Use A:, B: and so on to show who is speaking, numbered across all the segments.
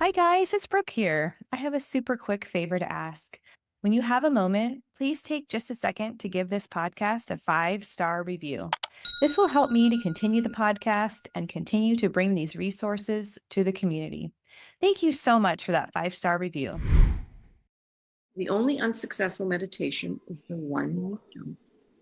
A: Hi, guys. It's Brooke here. I have a super quick favor to ask. When you have a moment, please take just a second to give this podcast a 5-star review. This will help me to continue the podcast and continue to bring these resources to the community. Thank you so much for that 5-star review.
B: The only unsuccessful meditation is the one you don't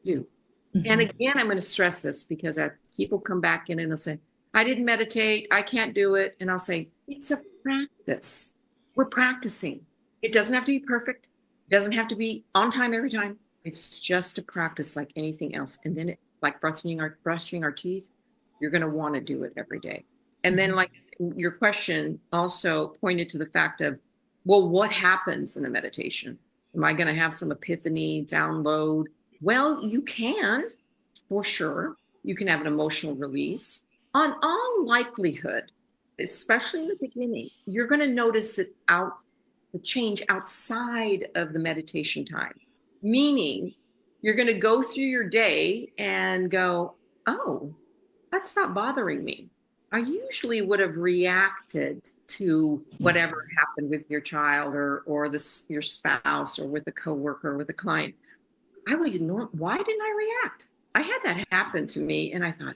B: do. And
A: Mhm.
B: again, I'm going to stress this because people come back in and they'll say, I didn't meditate. I can't do it. And I'll say, it's a practice. We're practicing. It doesn't have to be perfect. It doesn't have to be on time every time. It's just a practice like anything else. And then like brushing our teeth, you're going to want to do it every day. And then
A: Mhm.
B: like your question also pointed to the fact of, well, what happens in the meditation? Am I going to have some epiphany, download? Well, you can, for sure. You can have an emotional release. On all likelihood, especially in the beginning, you're going to notice the change outside of the meditation time. Meaning, you're going to go through your day and go, oh, that's not bothering me. I usually would have reacted to whatever happened with your child or your spouse or with a coworker or with a client. Why didn't I react? I had that happen to me and I thought,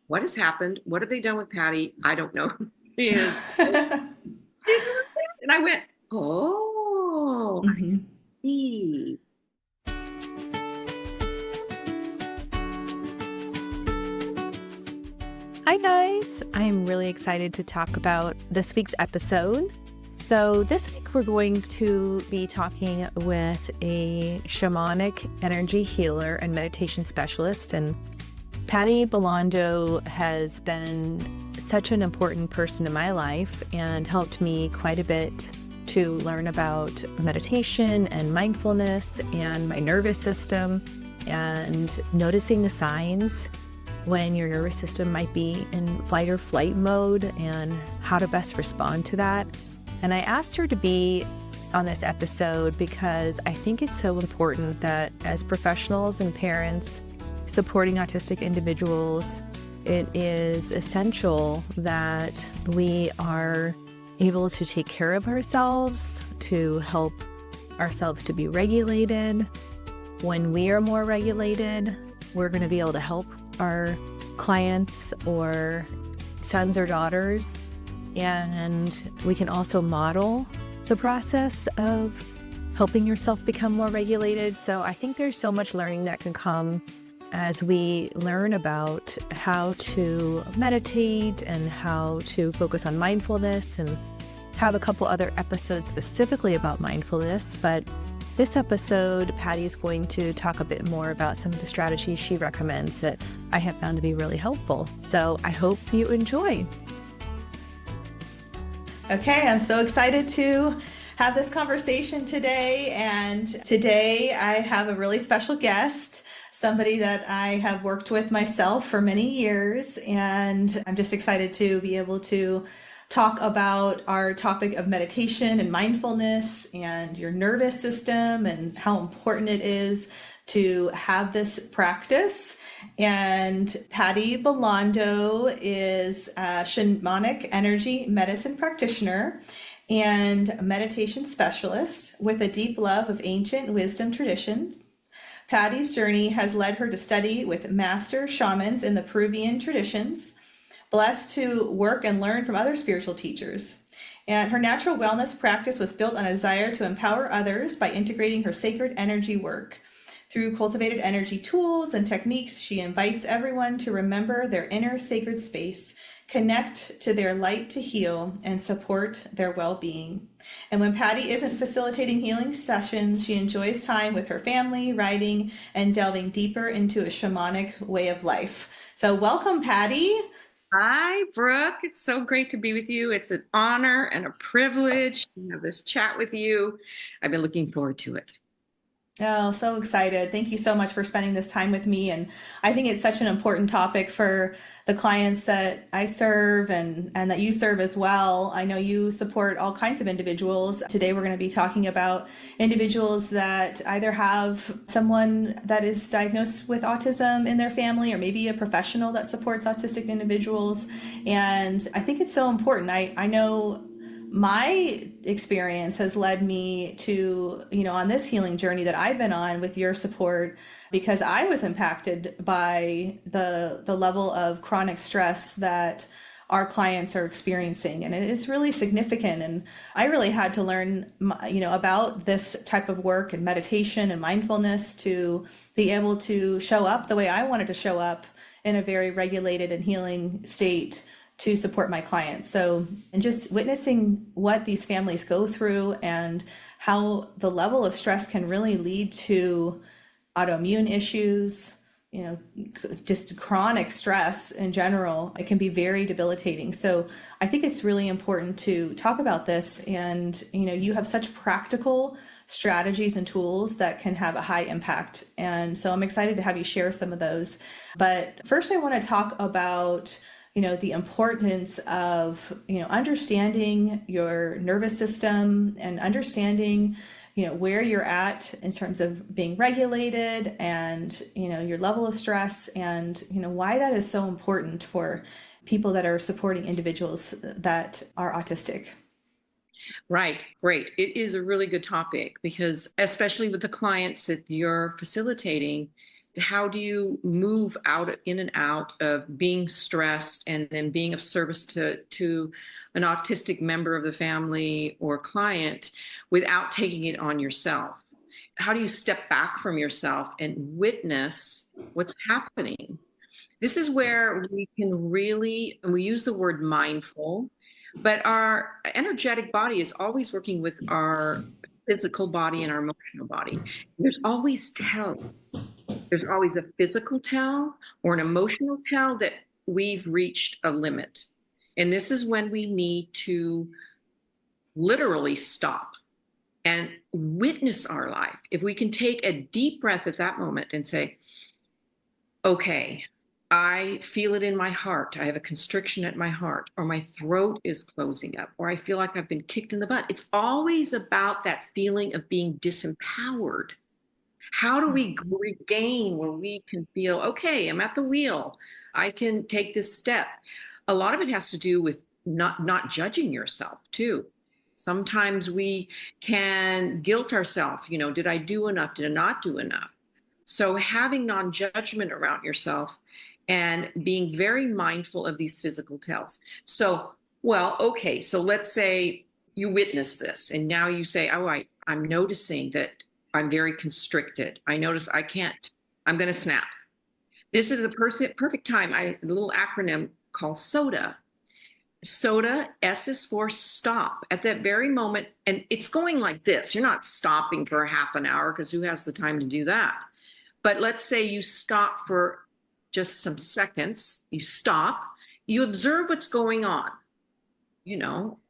B: what has happened? What have they done with Patty? I don't know. She is. And I went, oh, I
A: Mhm.
B: see.
A: Hi, guys. I'm really excited to talk about this week's episode. So, this week we're going to be talking with a shamanic energy healer and meditation specialist. And Patty Bellando has been such an important person in my life and helped me quite a bit to learn about meditation and mindfulness and my nervous system and noticing the signs when your nervous system might be in fight or flight mode and how to best respond to that. And I asked her to be on this episode because I think it's so important that as professionals and parents supporting autistic individuals, it is essential that we are able to take care of ourselves, to help ourselves to be regulated. When we are more regulated, we're going to be able to help our clients or sons or daughters, and we can also model the process of helping yourself become more regulated. So I think there's so much learning that can come as we learn about how to meditate and how to focus on mindfulness, and have a couple other episodes specifically about mindfulness. But this episode, Patty is going to talk a bit more about some of the strategies she recommends that I have found to be really helpful. So I hope you enjoy. Okay, I'm so excited to have this conversation today. And today I have a really special guest, somebody that I have worked with myself for many years. And I'm just excited to be able to talk about our topic of meditation and mindfulness and your nervous system and how important it is to have this practice. And Patty Bellando is a shamanic energy medicine practitioner and meditation specialist with a deep love of ancient wisdom traditions. Patty's journey has led her to study with master shamans in the Peruvian traditions, blessed to work and learn from other spiritual teachers. And her natural wellness practice was built on a desire to empower others by integrating her sacred energy work. Through cultivated energy tools and techniques, she invites everyone to remember their inner sacred space, connect to their light to heal, and support their well-being. And when Patty isn't facilitating healing sessions, she enjoys time with her family, writing, and delving deeper into a shamanic way of life. So welcome, Patty.
B: Hi, Brooke. It's so great to be with you. It's an honor and a privilege to have this chat with you. I've been looking forward to it.
A: Oh, so excited. Thank you so much for spending this time with me. And I think it's such an important topic for the clients that I serve and that you serve as well. I know you support all kinds of individuals. Today, we're going to be talking about individuals that either have someone that is diagnosed with autism in their family, or maybe a professional that supports autistic individuals. And I think it's so important. I know
C: my experience has led me to, on this healing journey that I've been on with your support, because I was impacted by the level of chronic stress that our clients are experiencing, and it is really significant. And I really had to learn about this type of work and meditation and mindfulness to be able to show up the way I wanted to show up in a very regulated and healing state to support my clients. So, and just witnessing what these families go through and how the level of stress can really lead to autoimmune issues, just chronic stress in general, it can be very debilitating. So I think it's really important to talk about this. And, you have such practical strategies and tools that can have a high impact. And so I'm excited to have you share some of those. But first, I want to talk about the importance of, understanding your nervous system and understanding, where you're at in terms of being regulated and, your level of stress and, why that is so important for people that are supporting individuals that are autistic.
B: Right. Great. It is a really good topic because, especially with the clients that you're facilitating, how do you move in and out of being stressed and then being of service to an autistic member of the family or client without taking it on yourself? How do you step back from yourself and witness what's happening? This is where we can really, and we use the word mindful, but our energetic body is always working with our physical body and our emotional body. There's always tells. There's always a physical tell or an emotional tell that we've reached a limit. And this is when we need to literally stop and witness our life. If we can take a deep breath at that moment and say, okay, I feel it in my heart. I have a constriction at my heart, or my throat is closing up, or I feel like I've been kicked in the butt. It's always about that feeling of being disempowered. How do we regain where we can feel, okay, I'm at the wheel. I can take this step. A lot of it has to do with not judging yourself too. Sometimes we can guilt ourselves, did I do enough? Did I not do enough? So having non-judgment around yourself and being very mindful of these physical tells. So, okay, so let's say you witness this and now you say, I'm noticing that I'm very constricted. I notice I'm going to snap. This is a perfect time. A little acronym called SODA. SODA, S is for stop at that very moment. And it's going like this. You're not stopping for half an hour because who has the time to do that? But let's say you stop for just some seconds. You stop, you observe what's going on.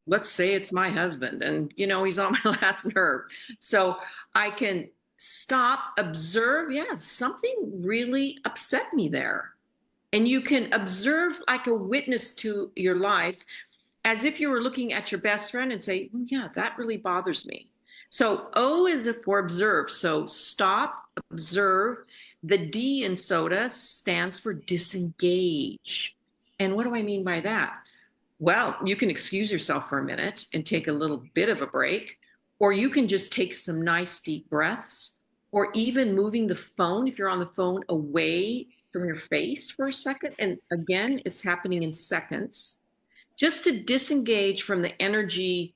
B: Let's say it's my husband and, he's on my last nerve. So I can stop, observe. Yeah, something really upset me there. And you can observe like a witness to your life as if you were looking at your best friend and say, yeah, that really bothers me. So O is for observe. So stop, observe. The D in SODA stands for disengage. And what do I mean by that? Well, you can excuse yourself for a minute and take a little bit of a break, or you can just take some nice deep breaths, or even moving the phone, if you're on the phone, away from your face for a second. And again, it's happening in seconds, just to disengage from the energy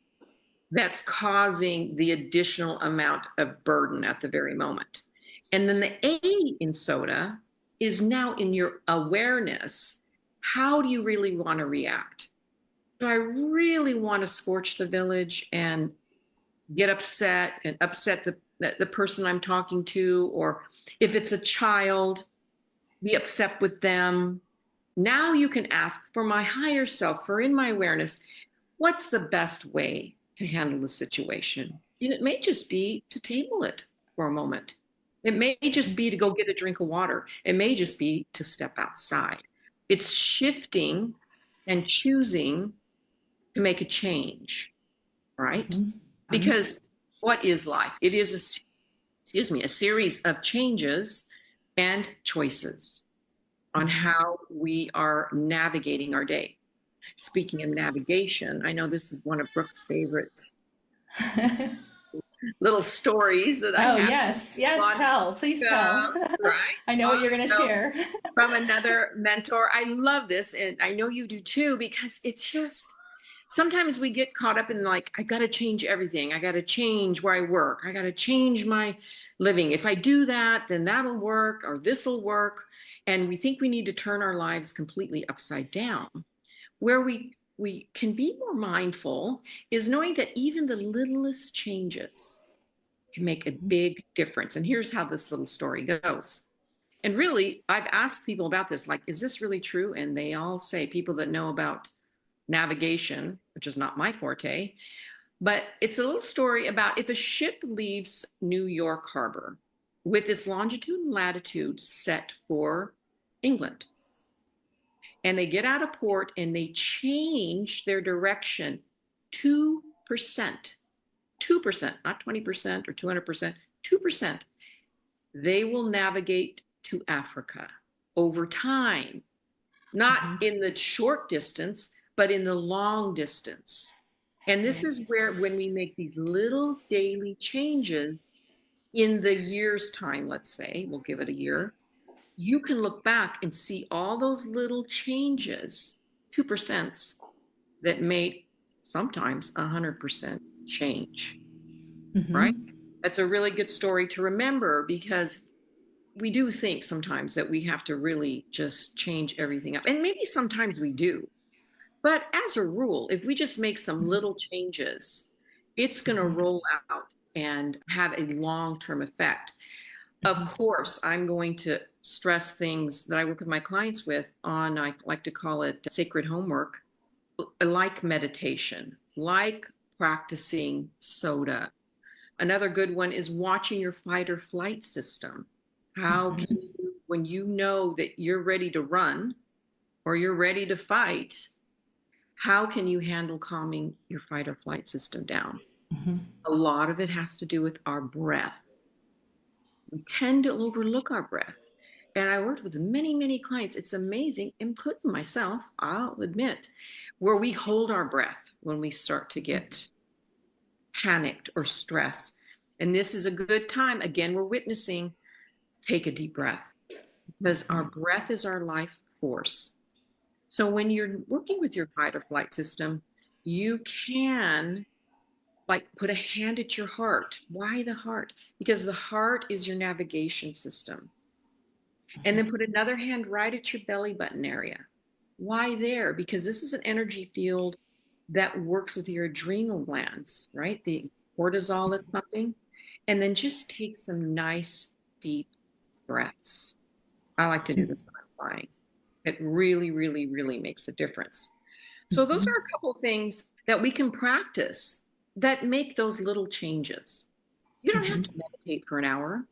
B: that's causing the additional amount of burden at the very moment. And then the A in SODA is now in your awareness. How do you really want to react? Do I really want to scorch the village and get upset and upset the person I'm talking to? Or if it's a child, be upset with them. Now you can ask for my higher self, for in my awareness, what's the best way to handle the situation? And it may just be to table it for a moment. It may just be to go get a drink of water. It may just be to step outside. It's shifting and choosing to make a change, right? Mm-hmm. Because what is life? It is a series of changes and choices on how we are navigating our day. Speaking of navigation, I know this is one of Brooke's favorite little stories that I
C: Oh,
B: have.
C: yes. Yes,
B: Long
C: tell. Please tell.
B: ago, right?
C: I know what
B: Long
C: you're going to
B: ago,
C: share.
B: from another mentor. I love this, and I know you do too, because it's just sometimes we get caught up in like, I got to change everything. I got to change where I work. I got to change my living. If I do that, then that'll work or this will work. And we think we need to turn our lives completely upside down. Where we can be more mindful is knowing that even the littlest changes can make a big difference. And here's how this little story goes. And really, I've asked people about this, like, is this really true? And they all say, people that know about navigation, which is not my forte, but it's a little story about if a ship leaves New York Harbor with its longitude and latitude set for England, and they get out of port and they change their direction 2%, 2%, not 20% or 200%, 2%, they will navigate to Africa over time, not in the short distance, but in the long distance. And this is where, when we make these little daily changes in the year's time, let's say, we'll give it a year, you can look back and see all those little changes, 2%, that made sometimes 100% change, right? That's a really good story to remember, because we do think sometimes that we have to really just change everything up. And maybe sometimes we do. But as a rule, if we just make some little changes, it's going to roll out and have a long-term effect. Of course, I'm going to stress things that I work with my clients with on, I like to call it sacred homework, like meditation, like practicing soda. Another good one is watching your fight or flight system. How can you, when you know that you're ready to run or you're ready to fight, how can you handle calming your fight or flight system down? A lot of it has to do with our breath. We tend to overlook our breath. And I worked with many, many clients. It's amazing, including myself, I'll admit, where we hold our breath when we start to get panicked or stressed. And this is a good time. Again, we're witnessing, take a deep breath, because our breath is our life force. So when you're working with your fight or flight system, you can like put a hand at your heart. Why the heart? Because the heart is your navigation system. And then put another hand right at your belly button area. Why there? Because this is an energy field that works with your adrenal glands, right? The cortisol that's pumping. And then just take some nice, deep breaths. I like to do this when I'm flying. It really, really, really makes a difference. So those are a couple of things that we can practice that make those little changes. You don't have to meditate for an hour.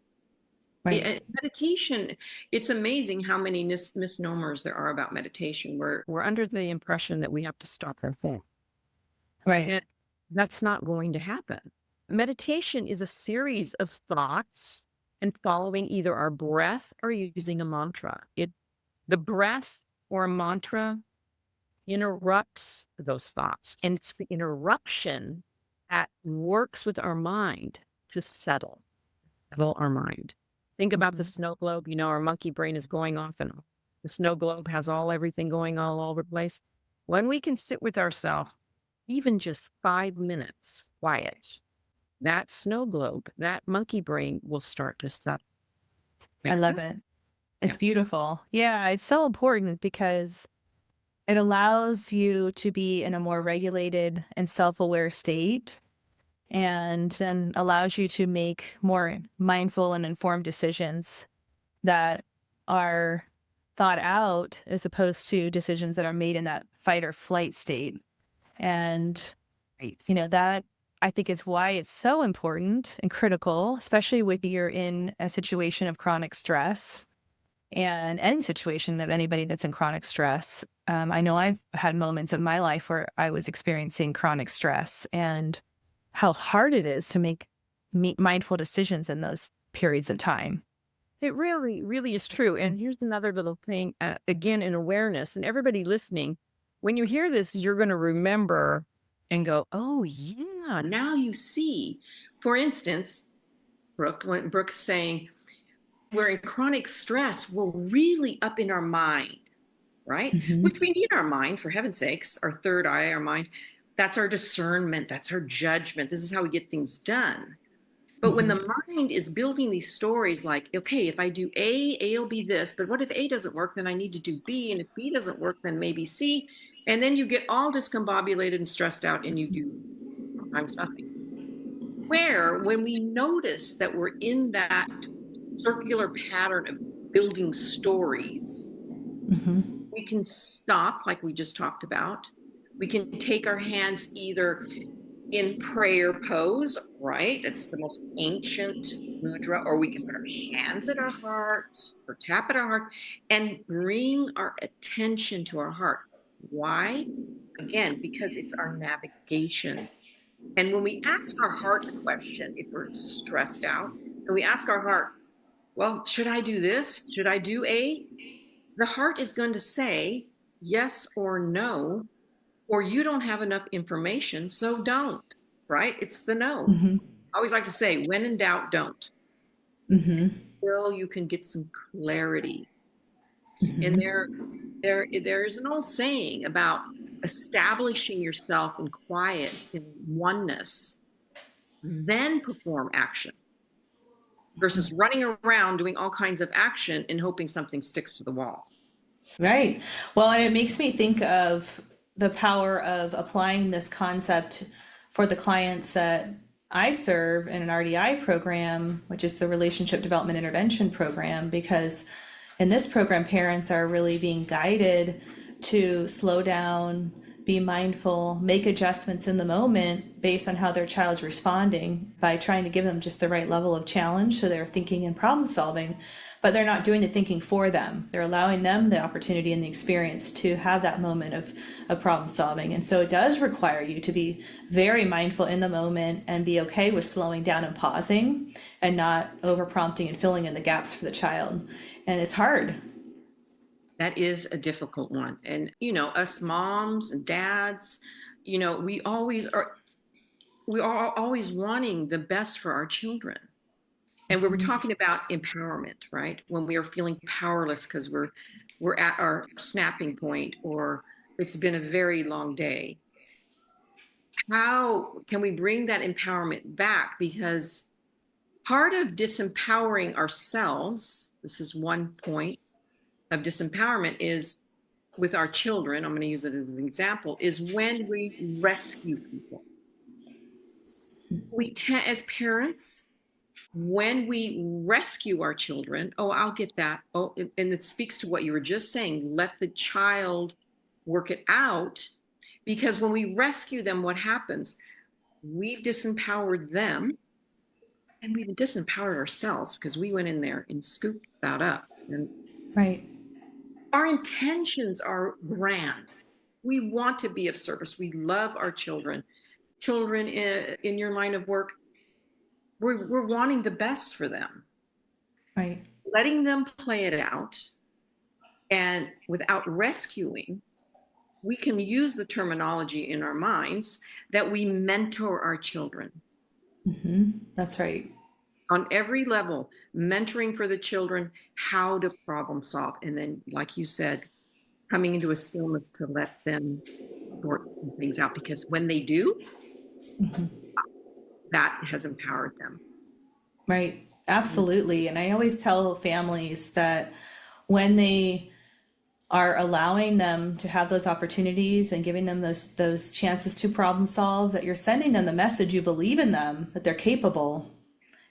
A: Right.
B: Meditation, it's amazing how many misnomers there are about meditation. We're under the impression that we have to stop our thought.
A: Right.
B: And that's not going to happen. Meditation is a series of thoughts and following either our breath or using a mantra. The breath or a mantra interrupts those thoughts. And it's the interruption that works with our mind to settle our mind. Think about the snow globe. You know, our monkey brain is going off, and the snow globe has everything going all over the place. When we can sit with ourselves, even just 5 minutes quiet, that snow globe, that monkey brain will start to settle.
A: I love it. It's beautiful. Yeah, it's so important because it allows you to be in a more regulated and self-aware state, and then allows you to make more mindful and informed decisions that are thought out, as opposed to decisions that are made in that fight or flight state. And, you know, that I think is why it's so important and critical, especially when you're in a situation of chronic stress, and any situation of anybody that's in chronic stress. I know I've had moments of my life where I was experiencing chronic stress, and how hard it is to make mindful decisions in those periods of time.
B: It really, really is true. And here's another little thing, again, in awareness, and everybody listening, when you hear this, you're going to remember and go, oh, yeah, now you see. For instance, Brooke, when Brooke's saying we're in chronic stress, we're really up in our mind, right? Which we need our mind, for heaven's sakes, our third eye, our mind. That's our discernment. That's our judgment. This is how we get things done. But when the mind is building these stories like, okay, if I do A will be this, but what if A doesn't work? Then I need to do B. And if B doesn't work, then maybe C. And then you get all discombobulated and stressed out and you do sometimes nothing. Where when we notice that we're in that circular pattern of building stories, we can stop, like we just talked about. We can take our hands either in prayer pose, right? That's the most ancient mudra, or we can put our hands at our heart or tap at our heart and bring our attention to our heart. Why? Again, because it's our navigation. And when we ask our heart a question, if we're stressed out, and we ask our heart, well, should I do this? Should I do A? The heart is going to say yes or no, or you don't have enough information, so don't, right? It's the no. I always like to say, when in doubt, don't. Until you can get some clarity. And there's an old saying about establishing yourself in quiet, in oneness, then perform action, versus running around doing all kinds of action and hoping something sticks to the wall.
C: Right. Well, and it makes me think of the power of applying this concept for the clients that I serve in an RDI program, which is the Relationship Development Intervention Program, because in this program, parents are really being guided to slow down, be mindful, make adjustments in the moment based on how their child's responding by trying to give them just the right level of challenge so they're thinking and problem solving, but they're not doing the thinking for them. They're allowing them the opportunity and the experience to have that moment of problem solving. And so it does require you to be very mindful in the moment and be okay with slowing down and pausing and not over prompting and filling in the gaps for the child. And it's hard.
B: That is a difficult one. And, us moms and dads, we are always wanting the best for our children. And we were talking about empowerment, right? When we are feeling powerless because we're at our snapping point, or it's been a very long day. How can we bring that empowerment back? Because part of disempowering ourselves, this is one point of disempowerment, is with our children, I'm going to use it as an example, is when we rescue people. We tend, as parents, when we rescue our children, oh, I'll get that. Oh, and it speaks to what you were just saying. Let the child work it out. Because when we rescue them, what happens? We've disempowered them, and we've disempowered ourselves because we went in there and scooped that up. And
C: right.
B: Our intentions are grand. We want to be of service. We love our children. Children in your line of work, we're wanting the best for them.
C: Right.
B: Letting them play it out, and without rescuing, we can use the terminology in our minds that we mentor our children.
C: That's right.
B: On every level, mentoring for the children, how to problem solve. And then, like you said, coming into a stillness to let them sort some things out. Because when they do, that has empowered them.
C: Right. Absolutely. And I always tell families that when they are allowing them to have those opportunities and giving them those chances to problem solve, that you're sending them the message you believe in them, that they're capable,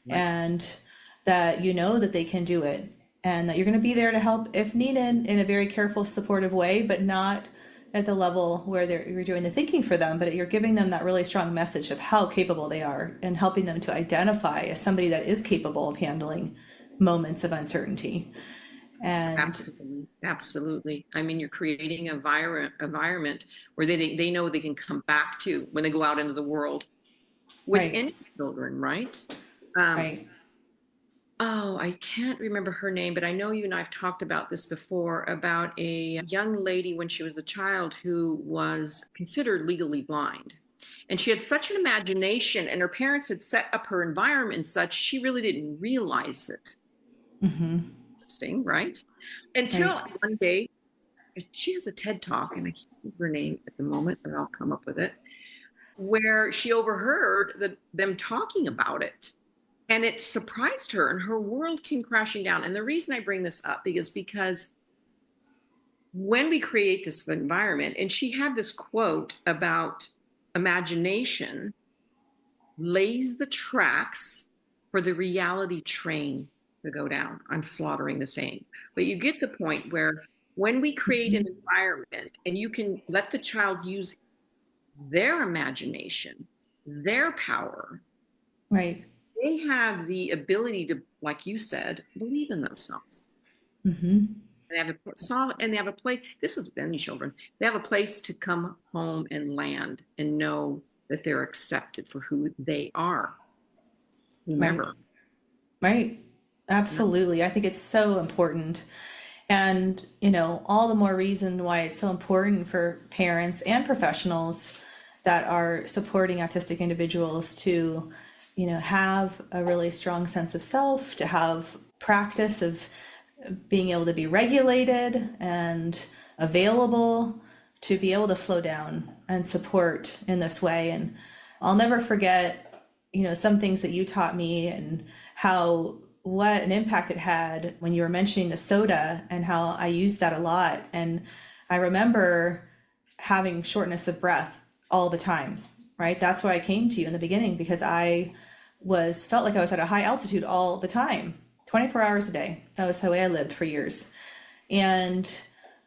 C: and that that they can do it, and that you're going to be there to help if needed in a very careful, supportive way, but not at the level where you're doing the thinking for them, but you're giving them that really strong message of how capable they are and helping them to identify as somebody that is capable of handling moments of uncertainty. And
B: Absolutely. I mean, you're creating an environment where they know they can come back to when they go out into the world with any children, right?
C: Right.
B: Oh, I can't remember her name, but I know you and I have talked about this before about a young lady when she was a child who was considered legally blind. And she had such an imagination, and her parents had set up her environment and such, she really didn't realize it.
C: Hmm.
B: Interesting, right? Until
C: Right.
B: one day, she has a TED talk, and I can't remember her name at the moment, but I'll come up with it, where she overheard them talking about it. And it surprised her, and her world came crashing down. And the reason I bring this up is because when we create this environment, and she had this quote about imagination lays the tracks for the reality train to go down. I'm slaughtering the saying, but you get the point where when we create an
C: Mhm.
B: environment and you can let the child use their imagination, their power,
C: Right.
B: they have the ability to, like you said, believe in themselves.
C: Hmm.
B: And they have a place. This is any children. They have a place to come home and land and know that they're accepted for who they are.
C: Right.
B: Remember,
C: Right. Absolutely. I think it's so important. And, all the more reason why it's so important for parents and professionals that are supporting autistic individuals to, have a really strong sense of self, to have practice of being able to be regulated and available, to be able to slow down and support in this way. And I'll never forget, some things that you taught me and how what an impact it had when you were mentioning the soda and how I used that a lot. And I remember having shortness of breath all the time, right? That's why I came to you in the beginning, because I was felt like I was at a high altitude all the time, 24 hours a day. That was the way I lived for years. And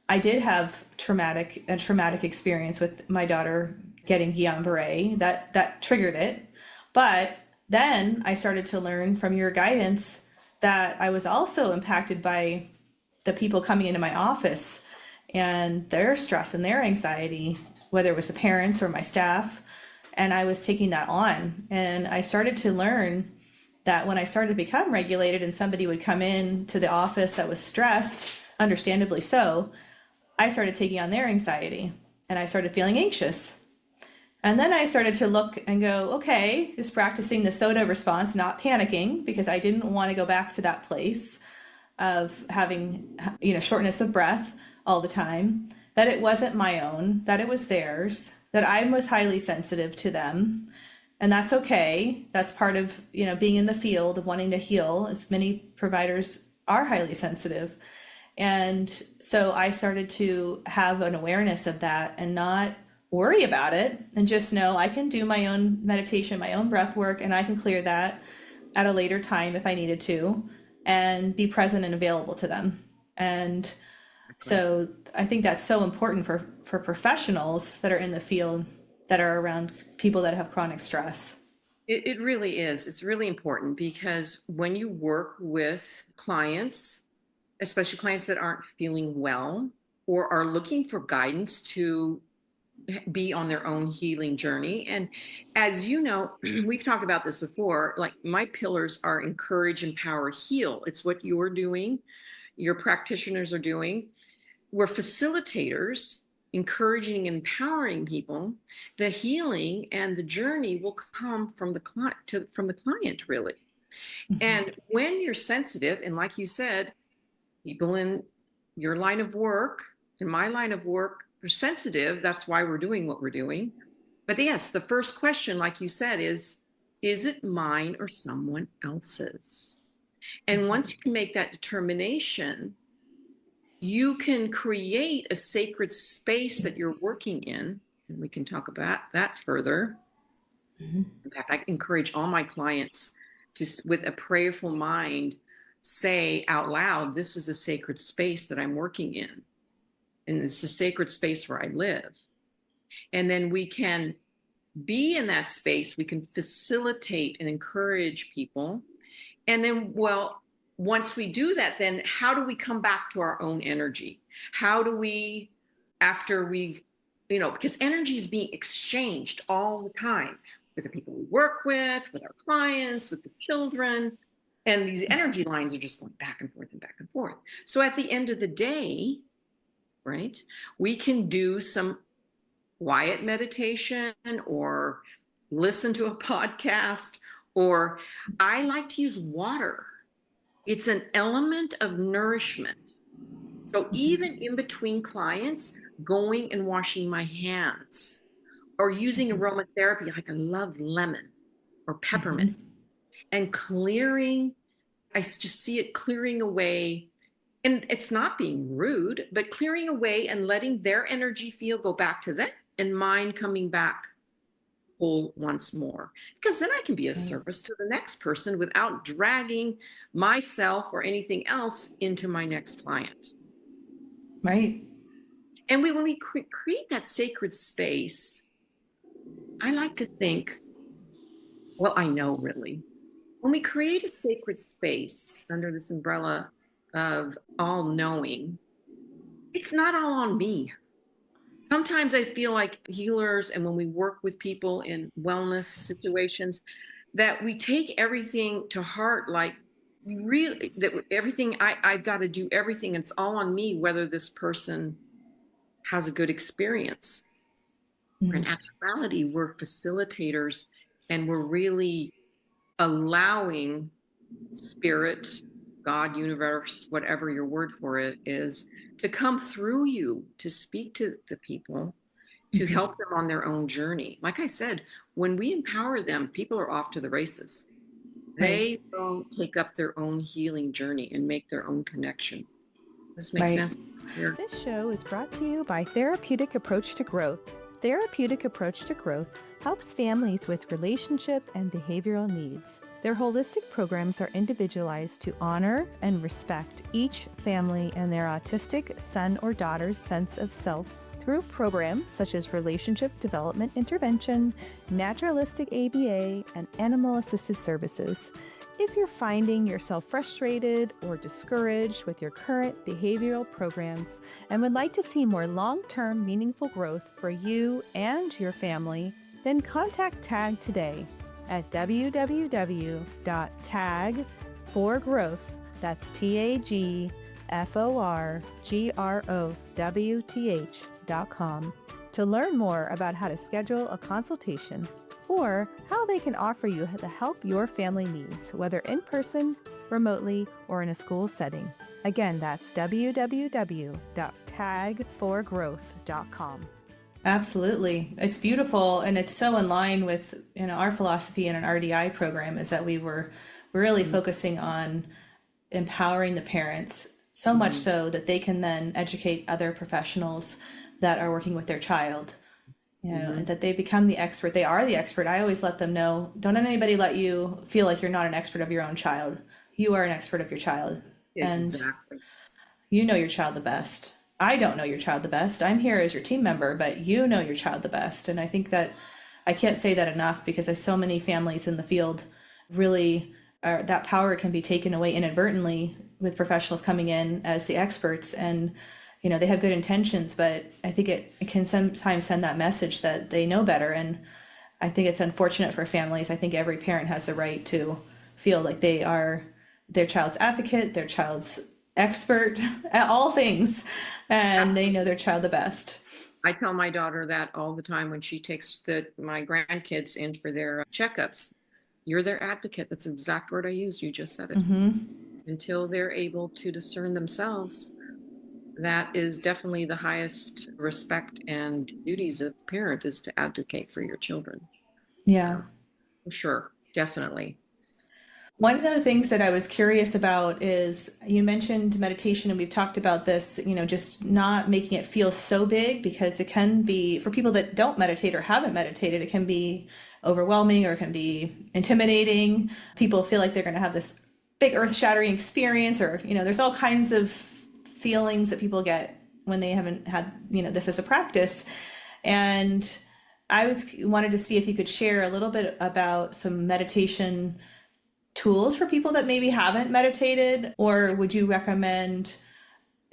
C: I did have a traumatic experience with my daughter getting Guillain-Barré that triggered it. But then I started to learn from your guidance that I was also impacted by the people coming into my office and their stress and their anxiety, whether it was the parents or my staff. And I was taking that on. And I started to learn that when I started to become regulated and somebody would come in to the office that was stressed, understandably so, I started taking on their anxiety and I started feeling anxious. And then I started to look and go, okay, just practicing the soda response, not panicking, because I didn't want to go back to that place of having, shortness of breath all the time, that it wasn't my own, that it was theirs, that I was highly sensitive to them. And that's okay. That's part of, being in the field of wanting to heal, as many providers are highly sensitive. And so I started to have an awareness of that and not worry about it and just know I can do my own meditation, my own breath work, and I can clear that at a later time if I needed to and be present and available to them. And
B: exactly.
C: so I think that's so important for professionals that are in the field that are around people that have chronic stress.
B: It really is. It's really important because when you work with clients, especially clients that aren't feeling well or are looking for guidance to be on their own healing journey. And as you know, we've talked about this before, like my pillars are encourage, empower, heal. It's what you're doing, your practitioners are doing. We're facilitators, encouraging, empowering people. The healing and the journey will come from the client from the client, really. And when you're sensitive, and like you said, people in your line of work, in my line of work, are sensitive. That's why we're doing what we're doing. But yes, the first question, like you said, is it mine or someone else's? And once you can make that determination, you can create a sacred space that you're working in. And we can talk about that further. In fact, I encourage all my clients to, with a prayerful mind, say out loud, this is a sacred space that I'm working in. And it's a sacred space where I live. And then we can be in that space. We can facilitate and encourage people. And then, well, once we do that, then how do we come back to our own energy? How do we, after we've, because energy is being exchanged all the time with the people we work with our clients, with the children. And these energy lines are just going back and forth and back and forth. So at the end of the day, right, we can do some quiet meditation or listen to a podcast, or I like to use water. It's an element of nourishment. So even in between clients, going and washing my hands or using aromatherapy, like I love lemon or peppermint, and clearing, I just see it clearing away. And it's not being rude, but clearing away and letting their energy field go back to them and mine coming back whole once more. Because then I can be of service to the next person without dragging myself or anything else into my next client.
C: Right.
B: And when we create that sacred space, I like to think, well, I know really, when we create a sacred space under this umbrella of all knowing, it's not all on me. Sometimes I feel like healers, and when we work with people in wellness situations, that we take everything to heart, like really, that everything, I've got to do everything. It's all on me, whether this person has a good experience. In actuality, we're facilitators, and we're really allowing spirit, God, universe, whatever your word for it is, to come through you, to speak to the people, to help them on their own journey. Like I said, when we empower them, people are off to the races. They will take up their own healing journey and make their own connection. This makes sense here.
A: This show is brought to you by Therapeutic Approach to Growth. Therapeutic Approach to Growth helps families with relationship and behavioral needs. Their holistic programs are individualized to honor and respect each family and their autistic son or daughter's sense of self through programs such as relationship development intervention, naturalistic ABA, and animal-assisted services. If you're finding yourself frustrated or discouraged with your current behavioral programs and would like to see more long-term meaningful growth for you and your family, then contact TAG today at www.tagforgrowth, that's TAGFORGROWTH.com, to learn more about how to schedule a consultation or how they can offer you the help your family needs, whether in person, remotely, or in a school setting. Again, that's www.tagforgrowth.com.
C: Absolutely. It's beautiful, and it's so in line with our philosophy in an RDI program, is that we're really focusing on empowering the parents, so much so that they can then educate other professionals that are working with their child. And that they become the expert. They are the expert. I always let them know, don't let anybody let you feel like you're not an expert of your own child. You are an expert of your child.
B: Exactly.
C: And you know your child the best. I don't know your child the best. I'm here as your team member, but you know your child the best. And I think that I can't say that enough, because there's so many families in the field really that power can be taken away inadvertently with professionals coming in as the experts. And they have good intentions, but I think it can sometimes send that message that they know better. And I think it's unfortunate for families. I think every parent has the right to feel like they are their child's advocate, their child's expert at all things, and Absolutely. They know their child the best.
B: I tell my daughter that all the time when she takes my grandkids in for their checkups. You're their advocate. That's the exact word I used. You just said it. Until they're able to discern themselves, that is definitely the highest respect and duties of a parent, is to advocate for your children.
C: Yeah.
B: For sure. Definitely.
C: One of the things that I was curious about is, you mentioned meditation, and we've talked about this, just not making it feel so big, because it can be, for people that don't meditate or haven't meditated, it can be overwhelming, or it can be intimidating. People feel like they're going to have this big earth-shattering experience, or, there's all kinds of feelings that people get when they haven't had, this as a practice. And I wanted to see if you could share a little bit about some meditation tools for people that maybe haven't meditated, or would you recommend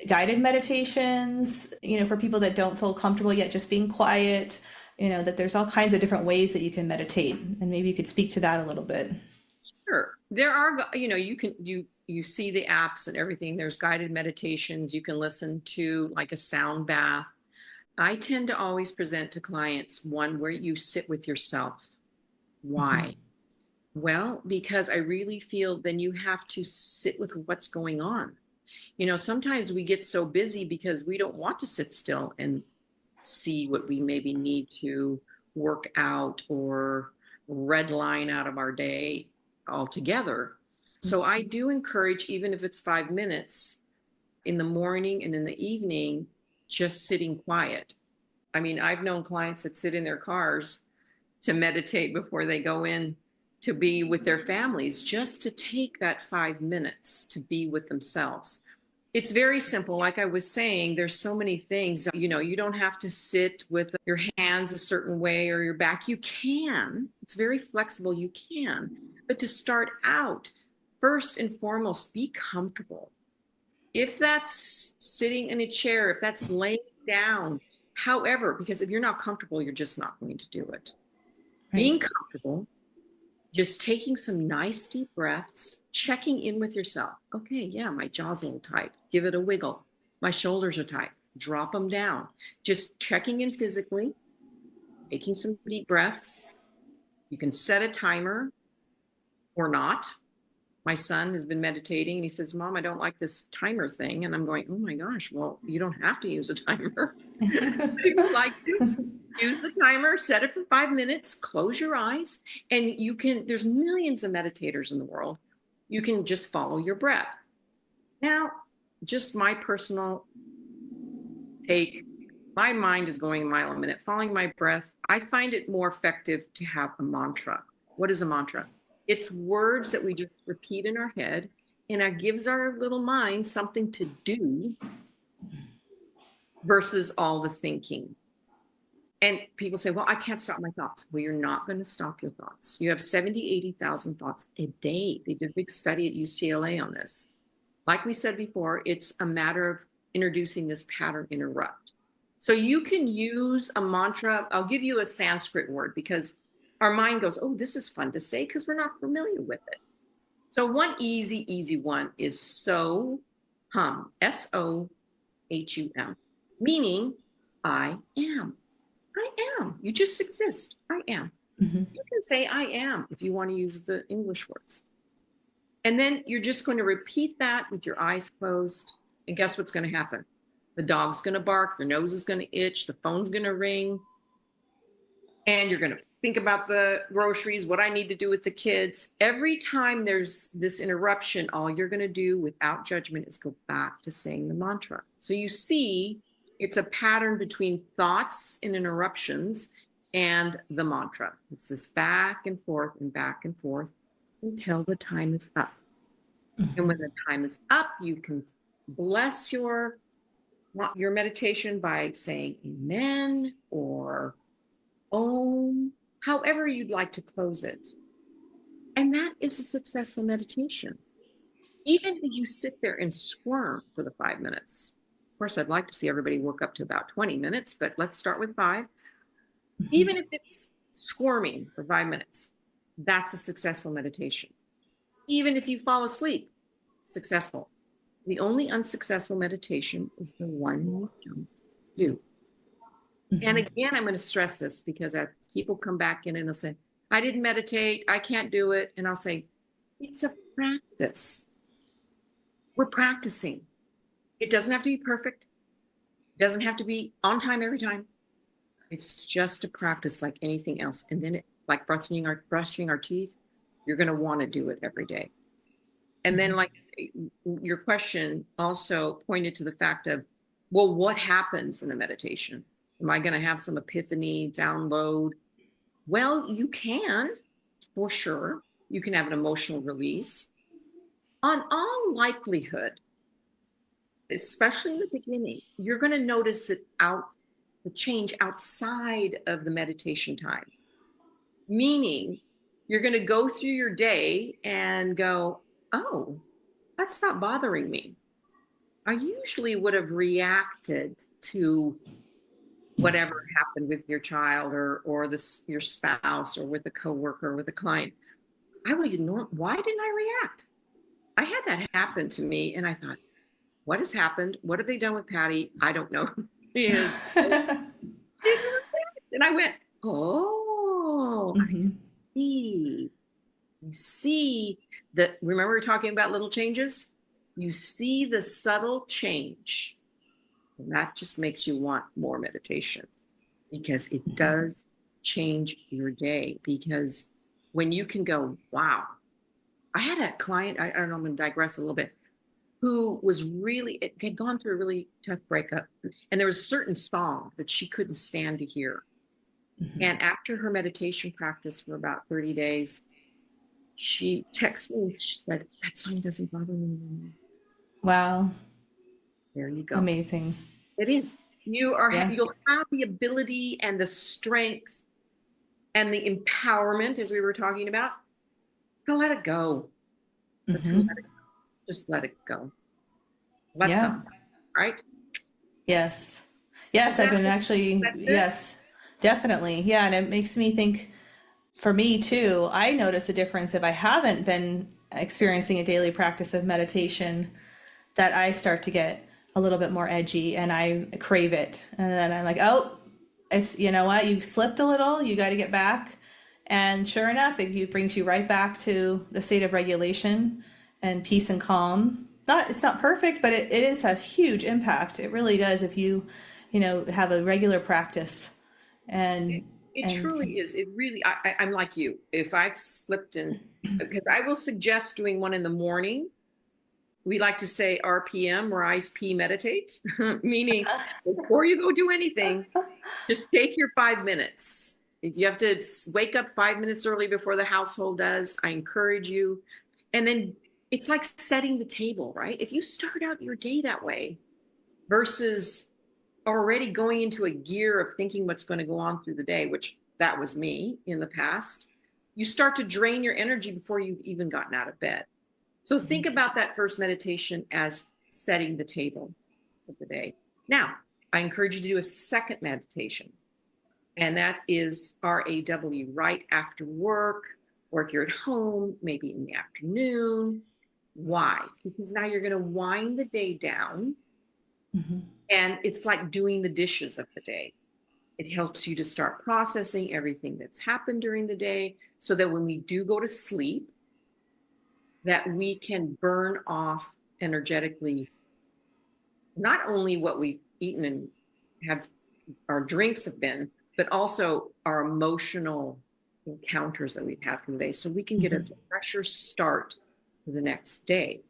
C: guided meditations, for people that don't feel comfortable yet just being quiet, that there's all kinds of different ways that you can meditate, and maybe you could speak to that a little bit.
B: Sure. There are, you see the apps and everything. There's guided meditations. You can listen to like a sound bath. I tend to always present to clients one where you sit with yourself. Why? Well, because I really feel then you have to sit with what's going on. Sometimes we get so busy because we don't want to sit still and see what we maybe need to work out or red line out of our day altogether. So I do encourage, even if it's 5 minutes in the morning and in the evening, just sitting quiet. I mean, I've known clients that sit in their cars to meditate before they go in to be with their families, just to take that 5 minutes to be with themselves. It's very simple. Like I was saying, there's so many things. You don't have to sit with your hands a certain way or your back. You can. It's very flexible. You can. But to start out, first and foremost, be comfortable. If that's sitting in a chair, if that's laying down, however, because if you're not comfortable, you're just not going to do it. Right. Being comfortable, just taking some nice deep breaths, checking in with yourself. Okay, yeah, my jaw's a little tight. Give it a wiggle. My shoulders are tight. Drop them down. Just checking in physically, taking some deep breaths. You can set a timer or not. My son has been meditating and he says, Mom, I don't like this timer thing. And I'm going, oh my gosh, well, you don't have to use a timer. If you like to, use the timer, set it for 5 minutes, close your eyes, and there's millions of meditators in the world. You can just follow your breath. Now, just my personal take, my mind is going a mile a minute. Following my breath, I find it more effective to have a mantra. What is a mantra? It's words that we just repeat in our head, and it gives our little mind something to do versus all the thinking. And people say, well, I can't stop my thoughts. Well, you're not going to stop your thoughts. You have 70, 80,000 thoughts a day. They did a big study at UCLA on this. Like we said before, it's a matter of introducing this pattern interrupt. So you can use a mantra. I'll give you a Sanskrit word because our mind goes, oh, this is fun to say because we're not familiar with it. So one easy one is Sohum, Sohum, meaning I am. I am. You just exist. I am. Mm-hmm. You can say I am if you want to use the English words. And then you're just going to repeat that with your eyes closed. And guess what's going to happen? The dog's going to bark. Your nose is going to itch. The phone's going to ring. And you're going to think about the groceries, what I need to do with the kids. Every time there's this interruption, all you're going to do without judgment is go back to saying the mantra. So you see, it's a pattern between thoughts and interruptions and the mantra. It's this back and forth until the time is up. Mm-hmm. And when the time is up, you can bless your meditation by saying amen or om, however you'd like to close it. And that is a successful meditation. Even if you sit there and squirm for the 5 minutes. Of course, I'd like to see everybody work up to about 20 minutes, but let's start with 5. Mm-hmm. Even if it's squirming for 5 minutes, that's a successful meditation. Even if you fall asleep, successful. The only unsuccessful meditation is the one you don't do. Mm-hmm. And again, I'm going to stress this because people come back in and they'll say, I didn't meditate, I can't do it. And I'll say, it's a practice. We're practicing. It doesn't have to be perfect. It doesn't have to be on time every time. It's just a practice like anything else. And then like brushing our teeth, you're going to want to do it every day. And then like your question also pointed to the fact of, well, what happens in the meditation? Am I going to have some epiphany, download? Well, you can, for sure. You can have an emotional release. On all likelihood, especially in the beginning, you're going to notice that the change outside of the meditation time. Meaning, you're going to go through your day and go, oh, that's not bothering me. I usually would have reacted to whatever happened with your child or your spouse or with a coworker or with a client. I would ignore. Why didn't I react? I had that happen to me, and I thought, what has happened? What have they done with Patty? I don't know. She is didn't react. And I went, oh, I
C: Mhm.
B: see. You see that, remember we were talking about little changes? You see the subtle change. And that just makes you want more meditation because it does change your day. Because when you can go, wow, I had a client, I don't know, I'm going to digress a little bit, who was really, it had gone through a really tough breakup. And there was a certain song that she couldn't stand to hear.
C: Mhm.
B: And after her meditation practice for about 30 days, she texted me and she said, that song doesn't bother me anymore.
C: Wow.
B: There you go.
C: Amazing.
B: It is.
C: Yeah.
B: You'll have the ability and the strength and the empowerment, as we were talking about, to let it go. But to let
C: Hmm.
B: it, just let it go. Let
C: Yeah.
B: them. Right?
C: Yes.
B: Is
C: Yes, I've
B: that
C: been actually,
B: good?
C: yes, definitely. Yeah. And it makes me think for me too, I notice a difference if I haven't been experiencing a daily practice of meditation, that I start to get a little bit more edgy and I crave it. And then I'm like, oh, it's, you know what, you've slipped a little, you got to get back. And sure enough, it brings you right back to the state of regulation and peace and calm. It's not perfect, but it is a huge impact. It really does if you have a regular practice
B: It,
C: and
B: it
C: and
B: truly is. It really, I'm like you. If I've slipped in, because I will suggest doing one in the morning. We like to say RPM, rise, P, meditate, meaning before you go do anything, just take your 5 minutes. If you have to wake up 5 minutes early before the household does, I encourage you. And then it's like setting the table, right? If you start out your day that way versus already going into a gear of thinking what's going to go on through the day, which that was me in the past, you start to drain your energy before you've even gotten out of bed. So think about that first meditation as setting the table for the day. Now, I encourage you to do a second meditation, and that is RAW, right after work, or if you're at home, maybe in the afternoon. Why? Because now you're going to wind the day down,
C: Mhm.
B: and it's like doing the dishes of the day. It helps you to start processing everything that's happened during the day so that when we do go to sleep, that we can burn off energetically not only what we've eaten and had our drinks have been, but also our emotional encounters that we've had for the day. So we can get a
C: Mhm.
B: fresher start to the next day.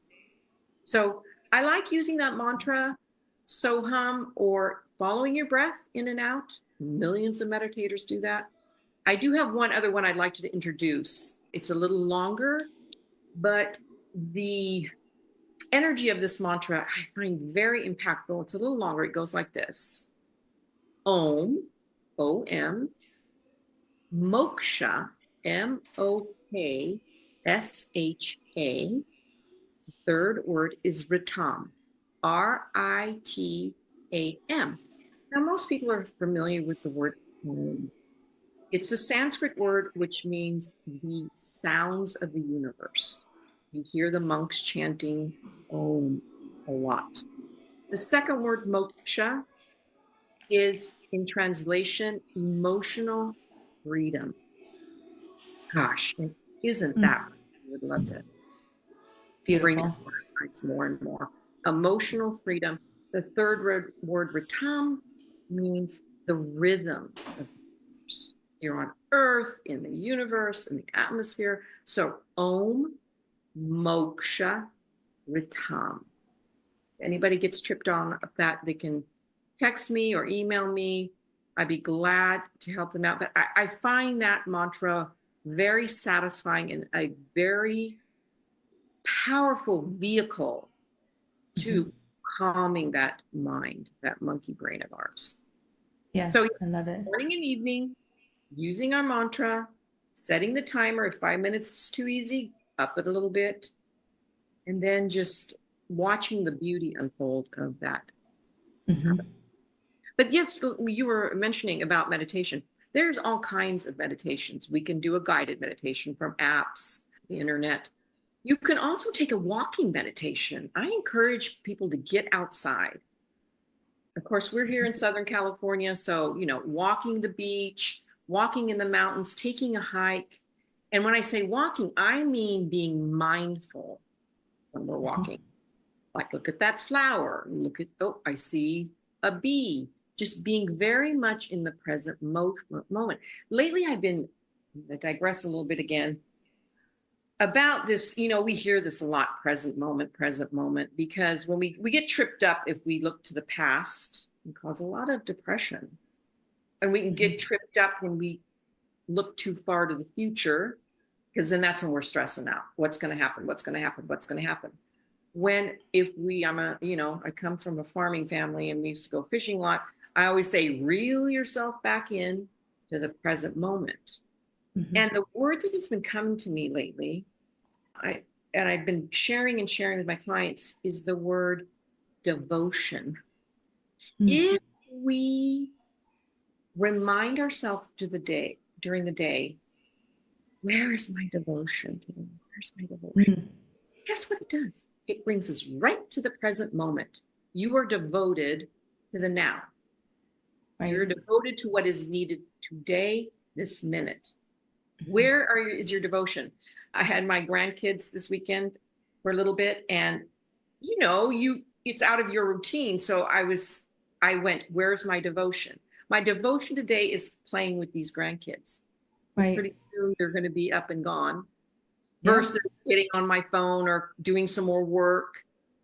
B: So I like using that mantra, Soham, or following your breath in and out. Millions of meditators do that. I do have one other one I'd like to introduce. It's a little longer, but the energy of this mantra I find very impactful. It's a little longer. It goes like this: Om, O-M, Moksha, Moksha. Third word is Ritam, Ritam. Now, most people are familiar with the word Om. It's a Sanskrit word which means the sounds of the universe. You hear the monks chanting Om a lot. The second word, moksha, is in translation emotional freedom. Gosh, isn't that? I would love to bring it
C: Beautiful.
B: to our minds more and more. Emotional freedom. The third word, ritam, means the rhythms of the universe. You're on Earth, in the universe, in the atmosphere. So, Om, Moksha, Ritam. If anybody gets tripped on that, they can text me or email me. I'd be glad to help them out. But I find that mantra very satisfying and a very powerful vehicle
C: Mhm.
B: to calming that mind, that monkey brain of ours.
C: Yeah,
B: So,
C: I
B: yes,
C: love it.
B: morning and evening, using our mantra, setting the timer. If 5 minutes is too easy, up it a little bit, and then just watching the beauty unfold of that.
C: Hmm.
B: But yes, you were mentioning about meditation. There's all kinds of meditations. We can do a guided meditation from apps. the internet. You can also take a walking meditation. I encourage people to get outside. Of course, we're here in Southern California, so, walking the beach, walking in the mountains, taking a hike. And when I say walking, I mean being mindful when we're walking. Like, look at that flower. Look at, oh, I see a bee. Just being very much in the present moment. Lately, I digress a little bit again, about this, we hear this a lot, present moment, because when we get tripped up if we look to the past, and cause a lot of depression. And we can get tripped up when we look too far to the future, because then that's when we're stressing out. What's going to happen? What's going to happen? What's going to happen? When I come from a farming family and we used to go fishing a lot. I always say, reel yourself back in to the present moment. And the word that has been coming to me lately, I've been sharing with my clients, is the word devotion. If we remind ourselves during the day, where is my devotion today? Where's my devotion? Guess what it does? It brings us right to the present moment. You are devoted to the now. Right. You're devoted to what is needed today, this minute. Where is your devotion? I had my grandkids this weekend for a little bit, and it's out of your routine. So I went, where's my devotion? My devotion today is playing with these grandkids. Right. Pretty soon they're going to be up and gone. Versus getting on my phone or doing some more work.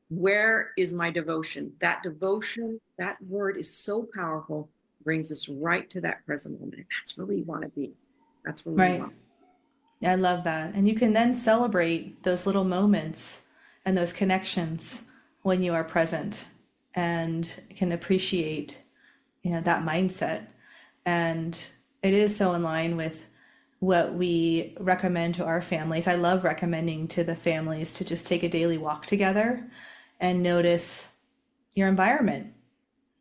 B: Where is my devotion? That devotion, that word is so powerful, brings us right to that present moment. And that's where we want to be. That's where we want.
C: I love that. And you can then celebrate those little moments and those connections when you are present, and can appreciate, that mindset. And it is so in line with what we recommend to our families. I love recommending to the families to just take a daily walk together and notice your environment.